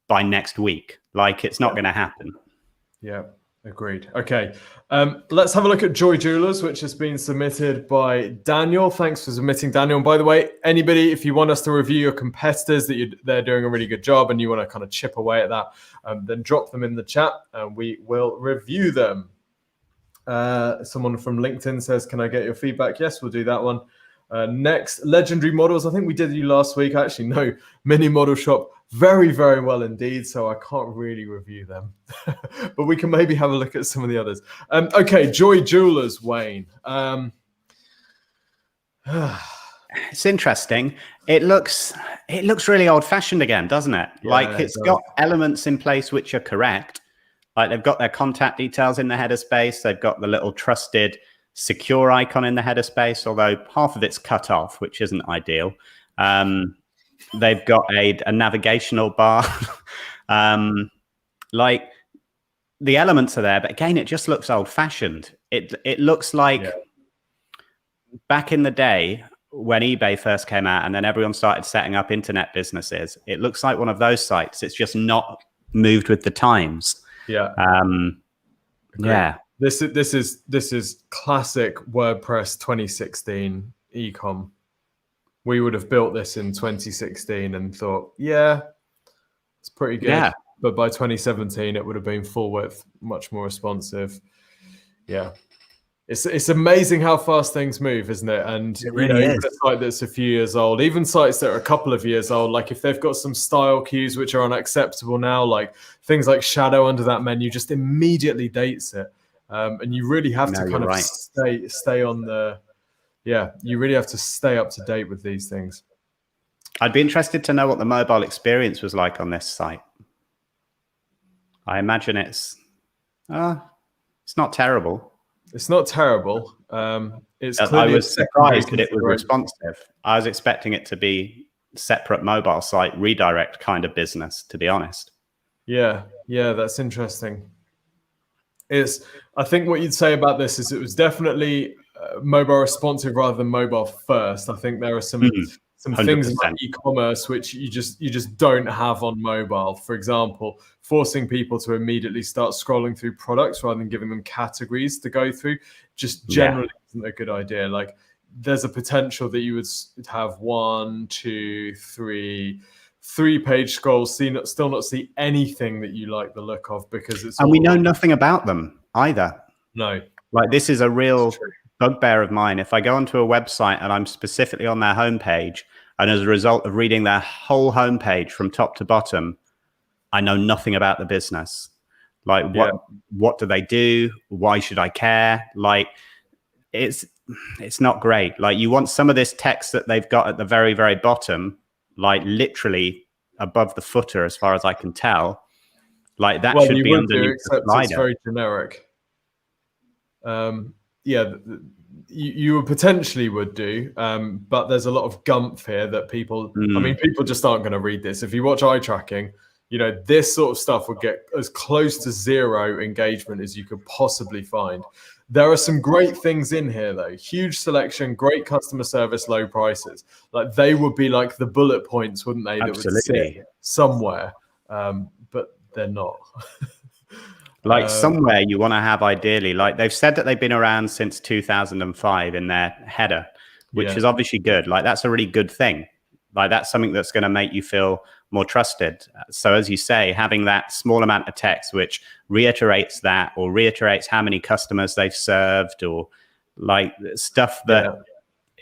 by next week? Like, it's not going to happen. Yeah, agreed. Okay, let's have a look at Joy Jewelers, which has been submitted by Daniel. Thanks for submitting, Daniel. And by the way, anybody, if you want us to review your competitors, they're doing a really good job and you want to kind of chip away at that, then drop them in the chat and we will review them. Someone from LinkedIn says, can I get your feedback? Yes, we'll do that one. Next, legendary models. I think we did you last week. I actually know Mini Model Shop very, very well indeed, so I can't really review them. But we can maybe have a look at some of the others. Okay, Joy Jewelers, Wayne. It's interesting. It looks really old-fashioned again, doesn't it? Yeah, Like it's got elements in place which are correct. Like they've got their contact details in the header space. They've got the little trusted secure icon in the header space, although half of it's cut off, which isn't ideal. They've got a navigational bar. Like the elements are there, but again, it just looks old-fashioned. It looks like back in the day when eBay first came out and then everyone started setting up internet businesses. It looks like one of those sites. It's just not moved with the times. Yeah. Yeah. This is classic WordPress 2016 ecom. We would have built this in 2016 and thought, yeah, it's pretty good. Yeah. But by 2017, it would have been full width, much more responsive. Yeah. It's amazing how fast things move, isn't it? And it really is. Even a site that's a few years old, even sites that are a couple of years old, like if they've got some style cues which are unacceptable now, like things like shadow under that menu, just immediately dates it. And you really have to kind of stay on the, you really have to stay up to date with these things. I'd be interested to know what the mobile experience was like on this site. I imagine it's not terrible. It's not terrible. It's I was surprised that it was responsive. I was expecting it to be separate mobile site redirect kind of business, to be honest. Yeah, that's interesting. I think what you'd say about this is it was definitely mobile responsive rather than mobile first. I think there are some things about e-commerce which you just don't have on mobile. For example, forcing people to immediately start scrolling through products rather than giving them categories to go through just generally isn't a good idea. Like there's a potential that you would have 1, 2, 3 page scrolls, still not see anything that you like the look of because it's. And we know nothing about them either. No. Like this is a real bugbear of mine. If I go onto a website and I'm specifically on their homepage, and as a result of reading their whole homepage from top to bottom, I know nothing about the business. Like what do they do? Why should I care? Like it's not great. Like you want some of this text that they've got at the very, very bottom, like literally above the footer, as far as I can tell. Like that should be underneath the slider. It's very generic. You potentially would do, but there's a lot of gumph here that people. I mean, people just aren't going to read this. If you watch eye tracking, this sort of stuff would get as close to zero engagement as you could possibly find. There are some great things in here, though. Huge selection, great customer service, low prices. Like they would be like the bullet points, wouldn't they? Absolutely. That would sit somewhere, but they're not. Like somewhere you want to have ideally, like they've said that they've been around since 2005 in their header, which is obviously good. Like that's a really good thing. Like that's something that's going to make you feel more trusted. So as you say, having that small amount of text, which reiterates that or reiterates how many customers they've served or like stuff that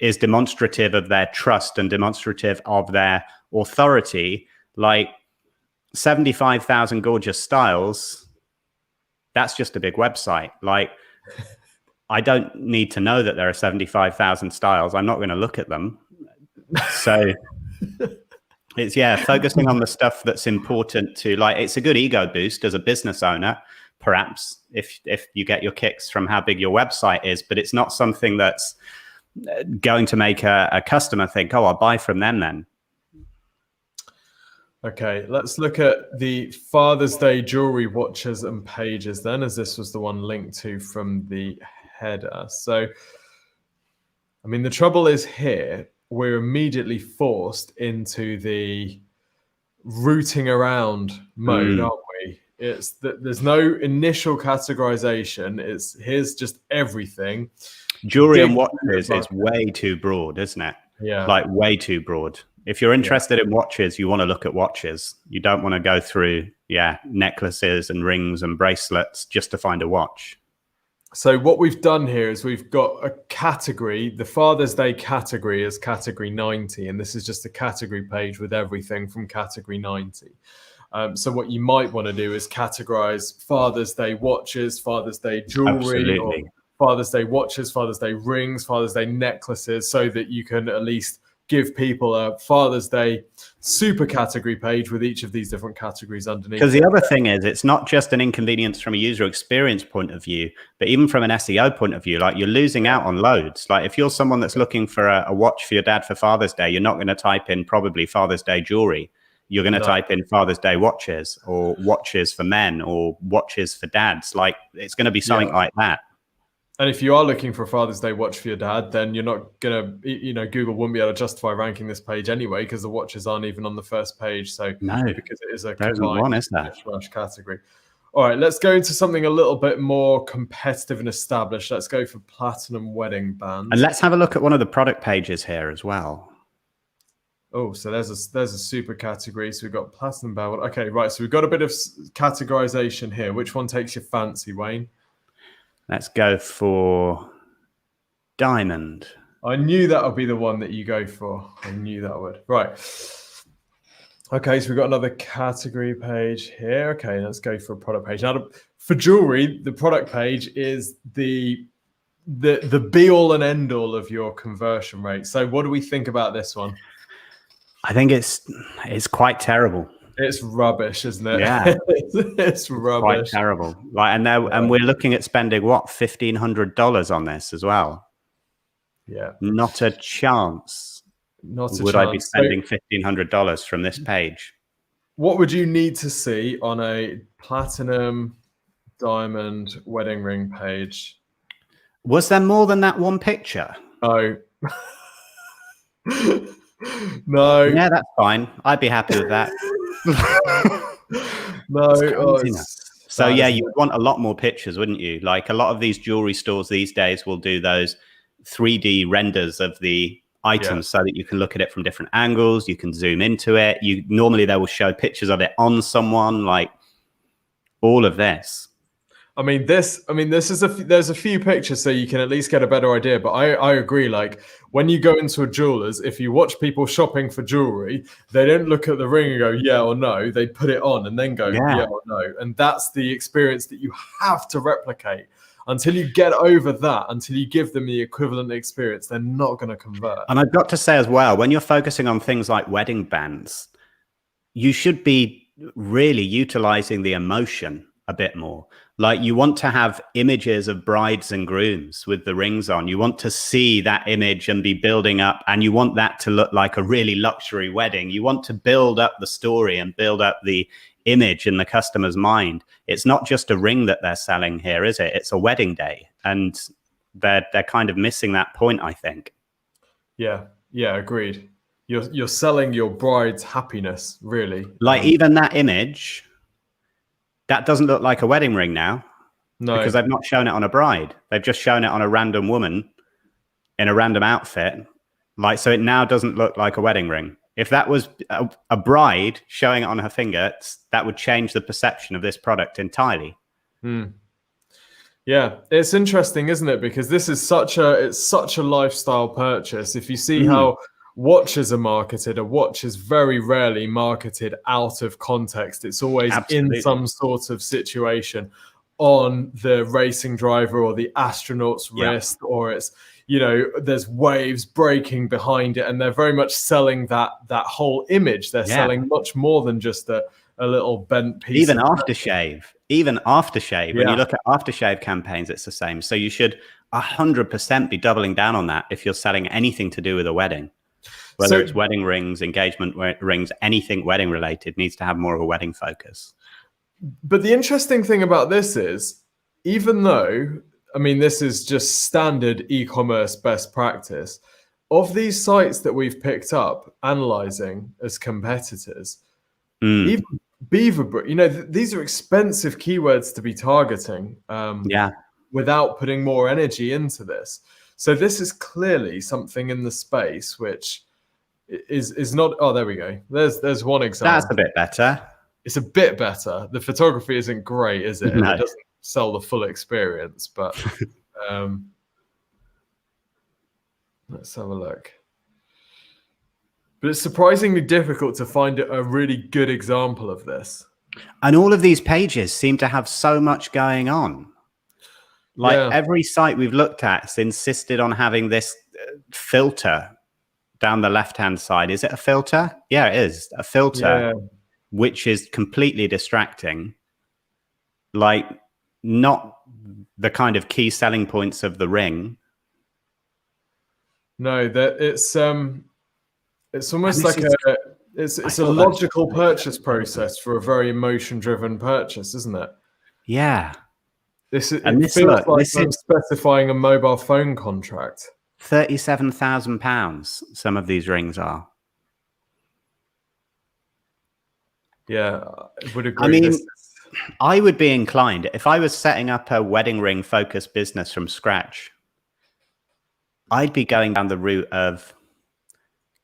is demonstrative of their trust and demonstrative of their authority, like 75,000 gorgeous styles. That's just a big website. Like, I don't need to know that there are 75,000 styles. I'm not going to look at them. So it's, focusing on the stuff that's important to, like, it's a good ego boost as a business owner, perhaps, if you get your kicks from how big your website is, but it's not something that's going to make a customer think, oh, I'll buy from them then. Okay, let's look at the Father's Day jewelry watches and pages then, as this was the one linked to from the header. So, I mean, the trouble is here, we're immediately forced into the rooting around mode, aren't we? It's that there's no initial categorization. It's here's just everything. Jewelry and watches is way too broad, isn't it? Yeah. Like way too broad. If you're interested in watches, you want to look at watches. You don't want to go through, necklaces and rings and bracelets just to find a watch. So what we've done here is we've got a category. The Father's Day category is category 90, and this is just a category page with everything from category 90. So what you might want to do is categorize Father's Day watches, Father's Day jewelry, or Father's Day watches, Father's Day rings, Father's Day necklaces, so that you can at least give people a Father's Day super category page with each of these different categories underneath. Because the other thing is, it's not just an inconvenience from a user experience point of view, but even from an SEO point of view, like you're losing out on loads. Like if you're someone that's looking for a watch for your dad for Father's Day, you're not going to type in probably Father's Day jewelry. You're going to type in Father's Day watches, or watches for men, or watches for dads. Like it's going to be something like that. And if you are looking for a Father's Day watch for your dad, then you're not going to, Google wouldn't be able to justify ranking this page anyway, because the watches aren't even on the first page. So no, because it is a one, is that? category. All right, let's go into something a little bit more competitive and established. Let's go for platinum wedding bands. And let's have a look at one of the product pages here as well. Oh, so there's a super category. So we've got platinum band. Okay, right. So we've got a bit of categorization here. Which one takes your fancy, Wayne? Let's go for diamond. I knew that would be the one that you go for. I knew that would. Right. Okay, so we've got another category page here. Okay, let's go for a product page. Now, for jewelry, the product page is the be-all and end-all of your conversion rate. So what do we think about this one? I think it's quite terrible. It's rubbish, isn't it? Yeah, it's rubbish. Quite terrible. Like, and we're looking at spending what, $1,500 on this as well. Yeah, not a chance. Would I be spending $1,500 from this page? What would you need to see on a platinum diamond wedding ring page? Was there more than that one picture? No. No. Yeah, that's fine. I'd be happy with that. No. So yeah, you want a lot more pictures, wouldn't you? Like a lot of these jewelry stores these days will do those 3D renders of the items so that you can look at it from different angles. You can zoom into it. Normally they will show pictures of it on someone, like all of this. There's a few pictures so you can at least get a better idea. But I agree. Like when you go into a jeweler's, if you watch people shopping for jewelry, they don't look at the ring and go, yeah or no. They put it on and then go, yeah or no. And that's the experience that you have to replicate. Until you get over that, until you give them the equivalent experience, they're not going to convert. And I've got to say as well, when you're focusing on things like wedding bands, you should be really utilizing the emotion a bit more. Like you want to have images of brides and grooms with the rings on. You want to see that image and be building up, and you want that to look like a really luxury wedding. You want to build up the story and build up the image in the customer's mind. It's not just a ring that they're selling here, is it? It's a wedding day, and they're kind of missing that point, I think. Yeah, agreed. You're selling your bride's happiness, really. Like even that image, that doesn't look like a wedding ring now. No, because they've not shown it on a bride. They've just shown it on a random woman in a random outfit. Like, so it now doesn't look like a wedding ring. If that was a bride showing it on her finger, that would change the perception of this product entirely. Yeah, it's interesting, isn't it? Because this is such a lifestyle purchase. If you see how watches are marketed, a watch is very rarely marketed out of context. It's always in some sort of situation on the racing driver or the astronaut's wrist, or it's, there's waves breaking behind it, and they're very much selling that whole image. They're selling much more than just a little bent piece. Even aftershave. When you look at aftershave campaigns, it's the same. So you should 100% be doubling down on that if you're selling anything to do with a wedding. Whether it's wedding rings, engagement rings, anything wedding related needs to have more of a wedding focus. But the interesting thing about this is, even though, this is just standard e-commerce best practice, of these sites that we've picked up analyzing as competitors, even Beaverbrook, these are expensive keywords to be targeting without putting more energy into this. So this is clearly something in the space which is not. Oh, there we go. There's one example. That's a bit better. It's a bit better. The photography isn't great, is it? No. sell the full experience. But let's have a look. But it's surprisingly difficult to find a really good example of this. And all of these pages seem to have so much going on. Like every site we've looked at has insisted on having this filter down the left-hand side. Is it a filter? Yeah, it is. A filter, which is completely distracting. Like, not the kind of key selling points of the ring. No, that it's almost like it's a logical purchase process for a very emotion-driven purchase, isn't it? Yeah. This feels like I'm specifying a mobile phone contract. £37,000. Some of these rings are. Yeah, I would agree. I mean, I would be inclined, if I was setting up a wedding ring focused business from scratch, I'd be going down the route of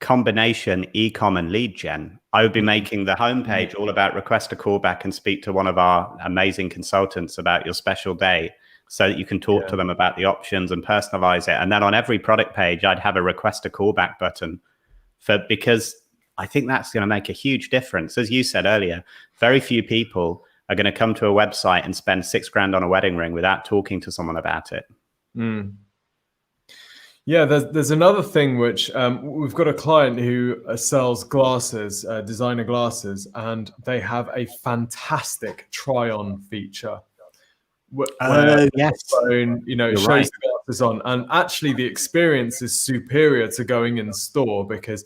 combination e-com and lead gen. I would be making the homepage all about request a callback and speak to one of our amazing consultants about your special day, so that you can talk to them about the options and personalize it. And then on every product page, I'd have a request a callback button because I think that's going to make a huge difference. As you said earlier, very few people are going to come to a website and spend $6,000 on a wedding ring without talking to someone about it. Yeah, there's another thing which we've got a client who sells glasses, designer glasses, and they have a fantastic try-on feature. Where phone, it shows the glasses on, and actually the experience is superior to going in store because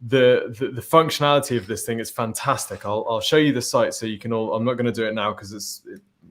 the functionality of this thing is fantastic. I'll show you the site so you can all. I'm not going to do it now because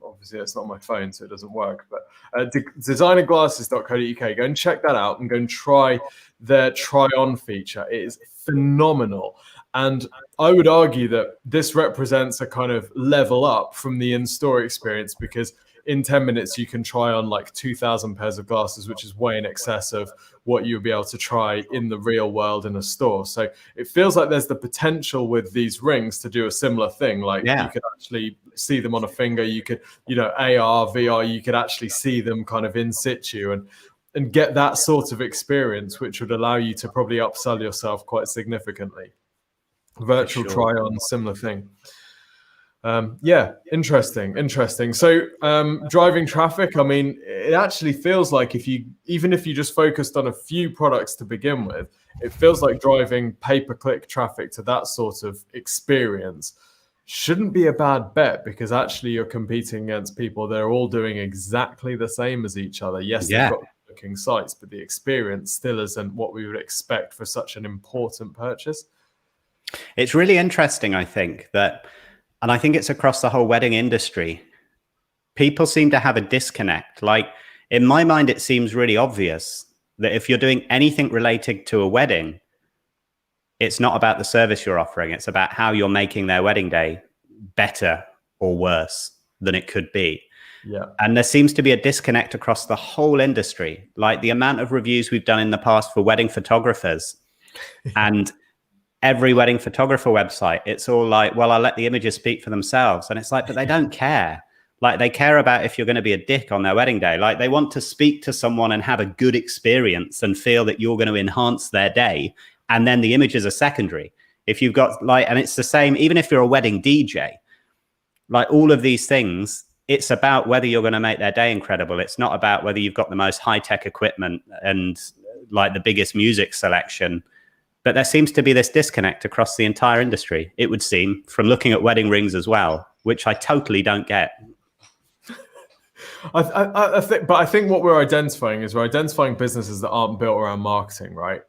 obviously it's not my phone, so it doesn't work. But designerglasses.co.uk, go and check that out and go and try their try-on feature. It is phenomenal. And I would argue that this represents a kind of level up from the in-store experience, because in 10 minutes you can try on like 2,000 pairs of glasses, which is way in excess of what you'll be able to try in the real world in a store. So it feels like there's the potential with these rings to do a similar thing. Like you could actually see them on a finger. You could, AR, VR, you could actually see them kind of in situ and get that sort of experience, which would allow you to probably upsell yourself quite significantly. Virtual try-on, similar thing. Interesting. So driving traffic, I mean, it actually feels like even if you just focused on a few products to begin with, it feels like driving pay-per-click traffic to that sort of experience shouldn't be a bad bet, because actually you're competing against people that are all doing exactly the same as each other. Yes, they've got looking sites, but the experience still isn't what we would expect for such an important purchase. It's really interesting, I think, and I think it's across the whole wedding industry. People seem to have a disconnect. Like, in my mind, it seems really obvious that if you're doing anything related to a wedding, it's not about the service you're offering. It's about how you're making their wedding day better or worse than it could be. Yeah. And there seems to be a disconnect across the whole industry. Like the amount of reviews we've done in the past for wedding photographers and every wedding photographer website, it's all like, well, I'll let the images speak for themselves. And it's like, but they don't care. Like, they care about if you're going to be a dick on their wedding day. Like, they want to speak to someone and have a good experience and feel that you're going to enhance their day. And then the images are secondary. If you've got and it's the same, even if you're a wedding DJ, like all of these things, it's about whether you're going to make their day incredible. It's not about whether you've got the most high-tech equipment and like the biggest music selection. But there seems to be this disconnect across the entire industry, it would seem, from looking at wedding rings as well, which I totally don't get. I think what we're identifying businesses that aren't built around marketing, right?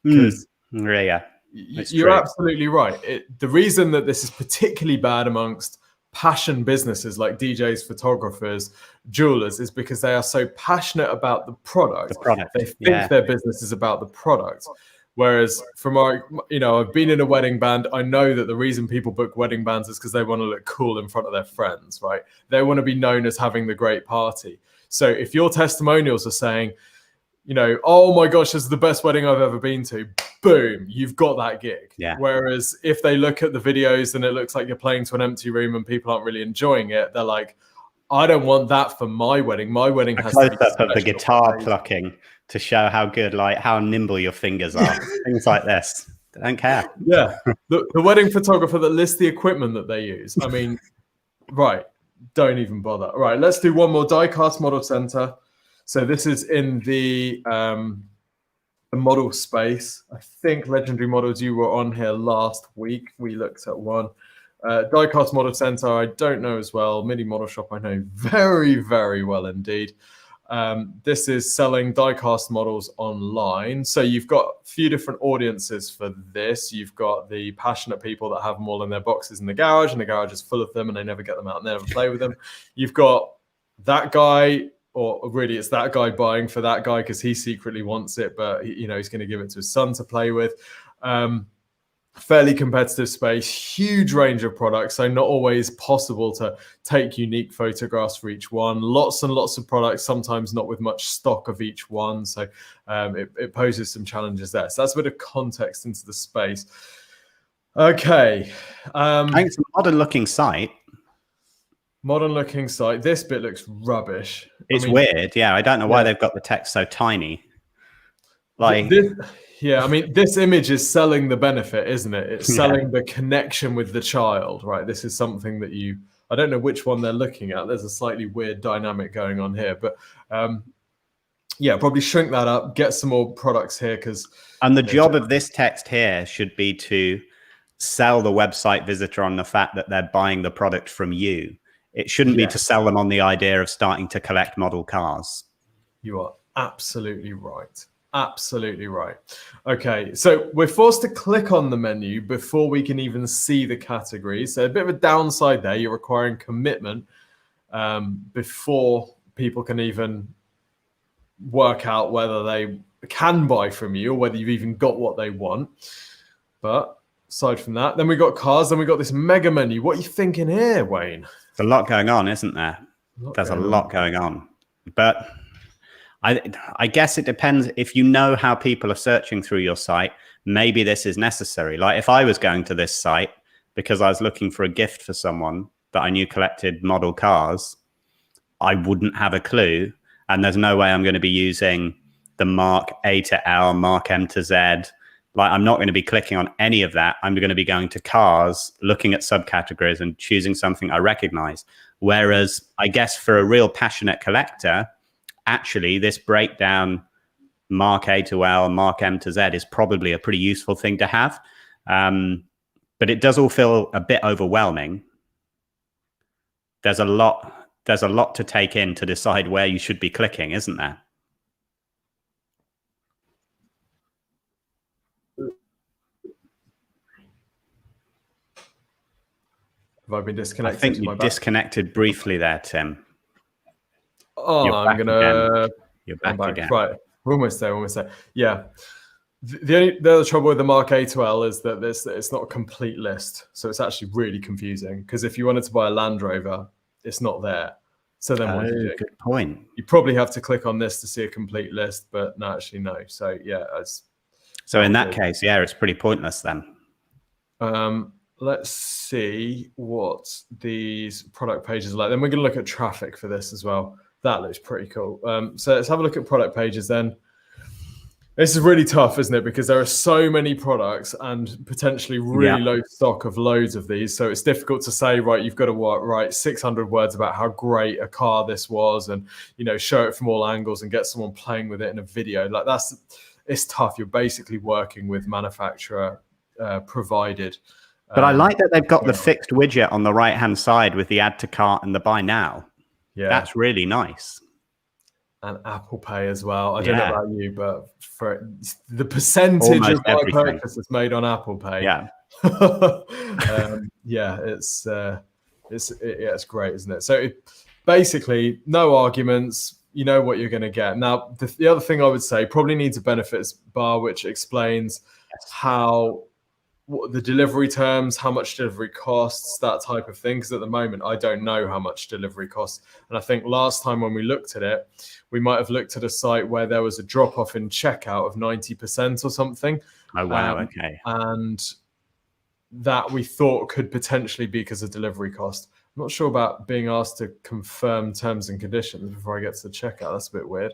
Because you're absolutely right. The reason that this is particularly bad amongst passion businesses like DJs, photographers, jewelers is because they are so passionate about the product. They think their business is about the product. Whereas from I've been in a wedding band. I know that the reason people book wedding bands is because they want to look cool in front of their friends, right? They want to be known as having the great party. So if your testimonials are saying, oh my gosh, this is the best wedding I've ever been to, boom, you've got that gig. Yeah. Whereas if they look at the videos and it looks like you're playing to an empty room and people aren't really enjoying it, they're like, I don't want that for my wedding. My wedding A has to be close-up of the special. guitar plucking to show how good, like how nimble your fingers are. Things like this. I don't care. Yeah, the wedding photographer that lists the equipment that they use. I mean, right, don't even bother. All right, let's do one more. Diecast Model Center. So this is in the model space. I think Legendary Models, you were on here last week. We looked at one. Diecast Model Center, I don't know as well. Mini Model Shop, I know very, very well indeed. This is selling diecast models online. So you've got a few different audiences for this. You've got the passionate people that have them all in their boxes in the garage, and the garage is full of them, and they never get them out and they never play with them. You've got that guy, or really it's that guy buying for that guy because he secretly wants it, but he's going to give it to his son to play with. Fairly competitive space, huge range of products, so not always possible to take unique photographs for each one. Lots and lots of products, sometimes not with much stock of each one, so it poses some challenges there. So that's a bit of context into the space. Okay. I think it's a modern-looking site. Modern-looking site. This bit looks rubbish. It's weird, yeah. I don't know why they've got the text so tiny. Like... Yeah, I mean, this image is selling the benefit, isn't it? It's selling the connection with the child, right? This is something that I don't know which one they're looking at. There's a slightly weird dynamic going on here, but yeah, probably shrink that up, get some more products here. And the job of this text here should be to sell the website visitor on the fact that they're buying the product from you. It shouldn't be to sell them on the idea of starting to collect model cars. You are absolutely right. Absolutely right. Okay, so we're forced to click on the menu before we can even see the categories. So a bit of a downside there. You're requiring commitment before people can even work out whether they can buy from you or whether you've even got what they want. But aside from that, then we've got cars, then we've got this mega menu. What are you thinking here, Wayne? There's a lot going on, isn't there? There's a lot going on. But... I guess it depends. If you know how people are searching through your site, maybe this is necessary. Like if I was going to this site because I was looking for a gift for someone that I knew collected model cars, I wouldn't have a clue. And there's no way I'm going to be using the Mark A to L, Mark M to Z. Like I'm not going to be clicking on any of that. I'm going to be going to cars, looking at subcategories and choosing something I recognize. Whereas I guess for a real passionate collector, actually, this breakdown, Mark A to L, Mark M to Z, is probably a pretty useful thing to have. But it does all feel a bit overwhelming. There's a lot to take in to decide where you should be clicking, isn't there? Have I been disconnected? I think you disconnected briefly there, Tim. Oh, You're back again. Right, we're almost there. Yeah. The other trouble with the Mark A to L is that it's not a complete list. So it's actually really confusing because if you wanted to buy a Land Rover, it's not there. So then what do you do? Good point. You probably have to click on this to see a complete list, but no, actually no. So yeah. So in that case, yeah, it's pretty pointless then. Let's see what these product pages are like. Then we're going to look at traffic for this as well. That looks pretty cool. So let's have a look at product pages then. This is really tough, isn't it? Because there are so many products and potentially really low stock of loads of these. So it's difficult to say, right, you've got to write 600 words about how great a car this was and, show it from all angles and get someone playing with it in a video. Like it's tough. You're basically working with manufacturer provided. But I like that they've got the fixed widget on the right-hand side with the add to cart and the buy now. Yeah, that's really nice. And Apple Pay as well. I don't know about you, but for the percentage of my purchases made on Apple Pay. Yeah. It's great, isn't it? So basically, no arguments. You know what you're going to get. Now, the other thing I would say probably needs a benefits bar, which explains what the delivery terms, how much delivery costs, that type of thing. Because at the moment, I don't know how much delivery costs. And I think last time when we looked at it, we might have looked at a site where there was a drop off in checkout of 90% or something. Oh, wow. Okay. And that we thought could potentially be because of delivery cost. I'm not sure about being asked to confirm terms and conditions before I get to the checkout. That's a bit weird.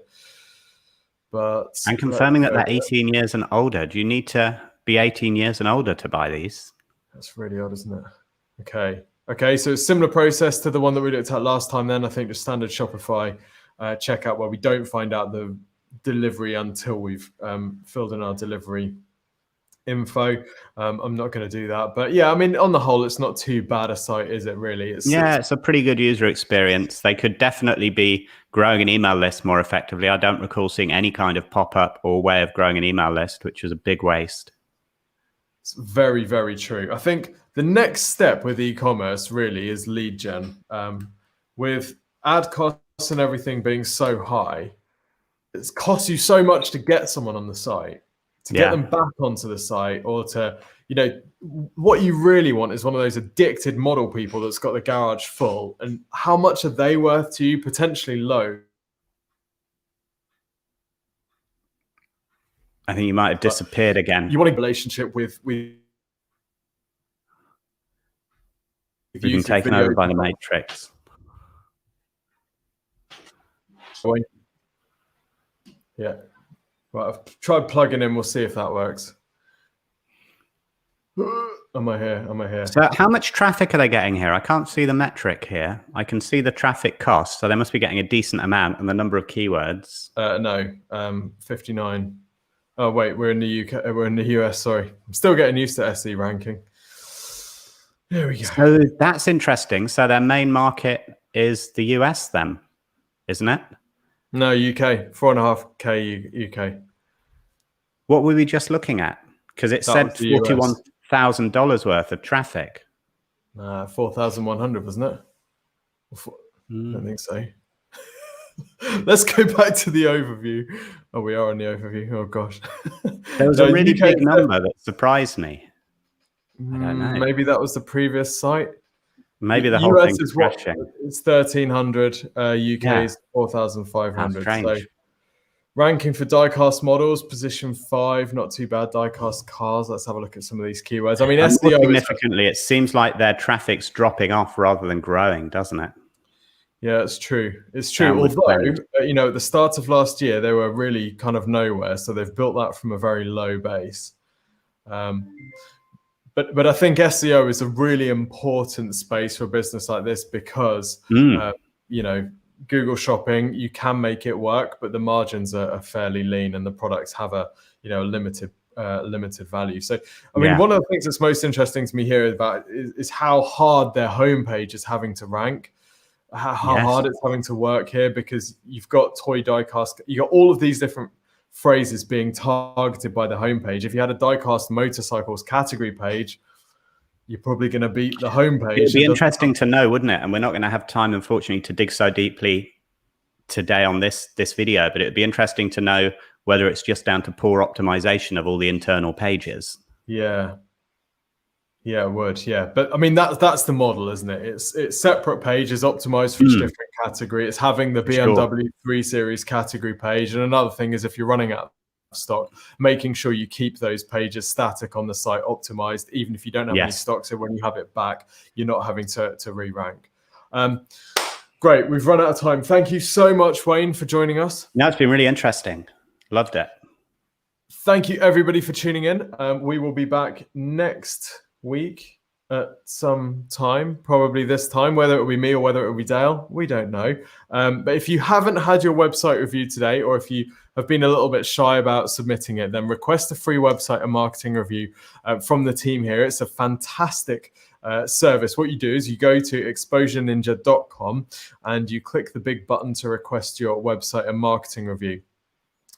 But and confirming that they're 18 years and older. Do you need to be 18 years and older to buy these? That's really odd, isn't it? Okay, so it's similar process to the one that we looked at last time then. I think just standard Shopify checkout where we don't find out the delivery until we've filled in our delivery info. I'm not going to do that, but yeah, I mean, on the whole, it's not too bad a site, is it really? It's a pretty good user experience. They could definitely be growing an email list more effectively. I don't recall seeing any kind of pop-up or way of growing an email list, which was a big waste. It's very, very true. I think the next step with e-commerce really is lead gen. With ad costs and everything being so high, it costs you so much to get someone on the site, to get them back onto the site, or to, what you really want is one of those addicted model people that's got the garage full. And how much are they worth to you? Potentially low. I think you might have disappeared again. You want a relationship with We've been taken over by the Matrix. Yeah. Right, I've tried plugging in. We'll see if that works. Am I here? So how much traffic are they getting here? I can't see the metric here. I can see the traffic cost. So they must be getting a decent amount, and the number of keywords. No, 59. Oh, wait, we're in the UK. We're in the US, sorry. I'm still getting used to SE ranking. There we go. So that's interesting. So their main market is the US then, isn't it? No, UK. 4.5K UK. What were we just looking at? Because it said $41,000 worth of traffic. 4,100, wasn't it? I don't think so. Let's go back to the overview. Oh, we are on the overview. Oh, gosh. There was a really big number that surprised me. I don't know. Maybe that was the previous site. Maybe the whole US thing is crashing. It's 1,300. UK is 4,500. So ranking for diecast models, position 5. Not too bad. Diecast cars. Let's have a look at some of these keywords. I mean, SEO significantly, it seems like their traffic's dropping off rather than growing, doesn't it? Yeah, it's true. It's true. Although, at the start of last year, they were really kind of nowhere. So they've built that from a very low base. But I think SEO is a really important space for a business like this because, Google Shopping, you can make it work, but the margins are fairly lean and the products have a, limited value. So, I mean, one of the things that's most interesting to me here about is how hard their homepage is having to rank. How hard it's having to work here, because you've got toy diecast, you got all of these different phrases being targeted by the homepage. If you had a diecast motorcycles category page, you're probably going to beat the homepage. It'd be interesting to know, wouldn't it? And we're not going to have time, unfortunately, to dig so deeply today on this video, but it'd be interesting to know whether it's just down to poor optimization of all the internal pages. Yeah, it would. Yeah, but I mean that's the model, isn't it? It's separate pages optimized for each different category. It's having the BMW 3 Series category page, and another thing is if you're running out of stock, making sure you keep those pages static on the site, optimized, even if you don't have any stock. So when you have it back, you're not having to re-rank. Great, we've run out of time. Thank you so much, Wayne, for joining us. No, it's been really interesting. Loved it. Thank you, everybody, for tuning in. We will be back next week at some time, probably this time, whether it will be me or whether it will be Dale, we don't know. But if you haven't had your website reviewed today, or if you have been a little bit shy about submitting it, then request a free website and marketing review from the team here. It's a fantastic service. What you do is you go to exposureninja.com and you click the big button to request your website and marketing review.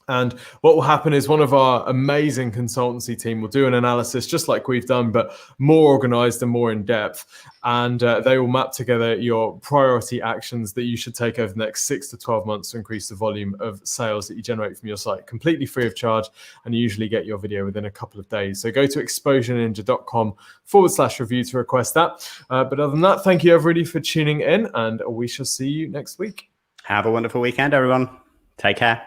And what will happen is one of our amazing consultancy team will do an analysis just like we've done, but more organized and more in depth. And they will map together your priority actions that you should take over the next 6 to 12 months to increase the volume of sales that you generate from your site, completely free of charge. And you usually get your video within a couple of days. So go to exposureninja.com/review to request that. But other than that, thank you everybody for tuning in, and we shall see you next week. Have a wonderful weekend, everyone. Take care.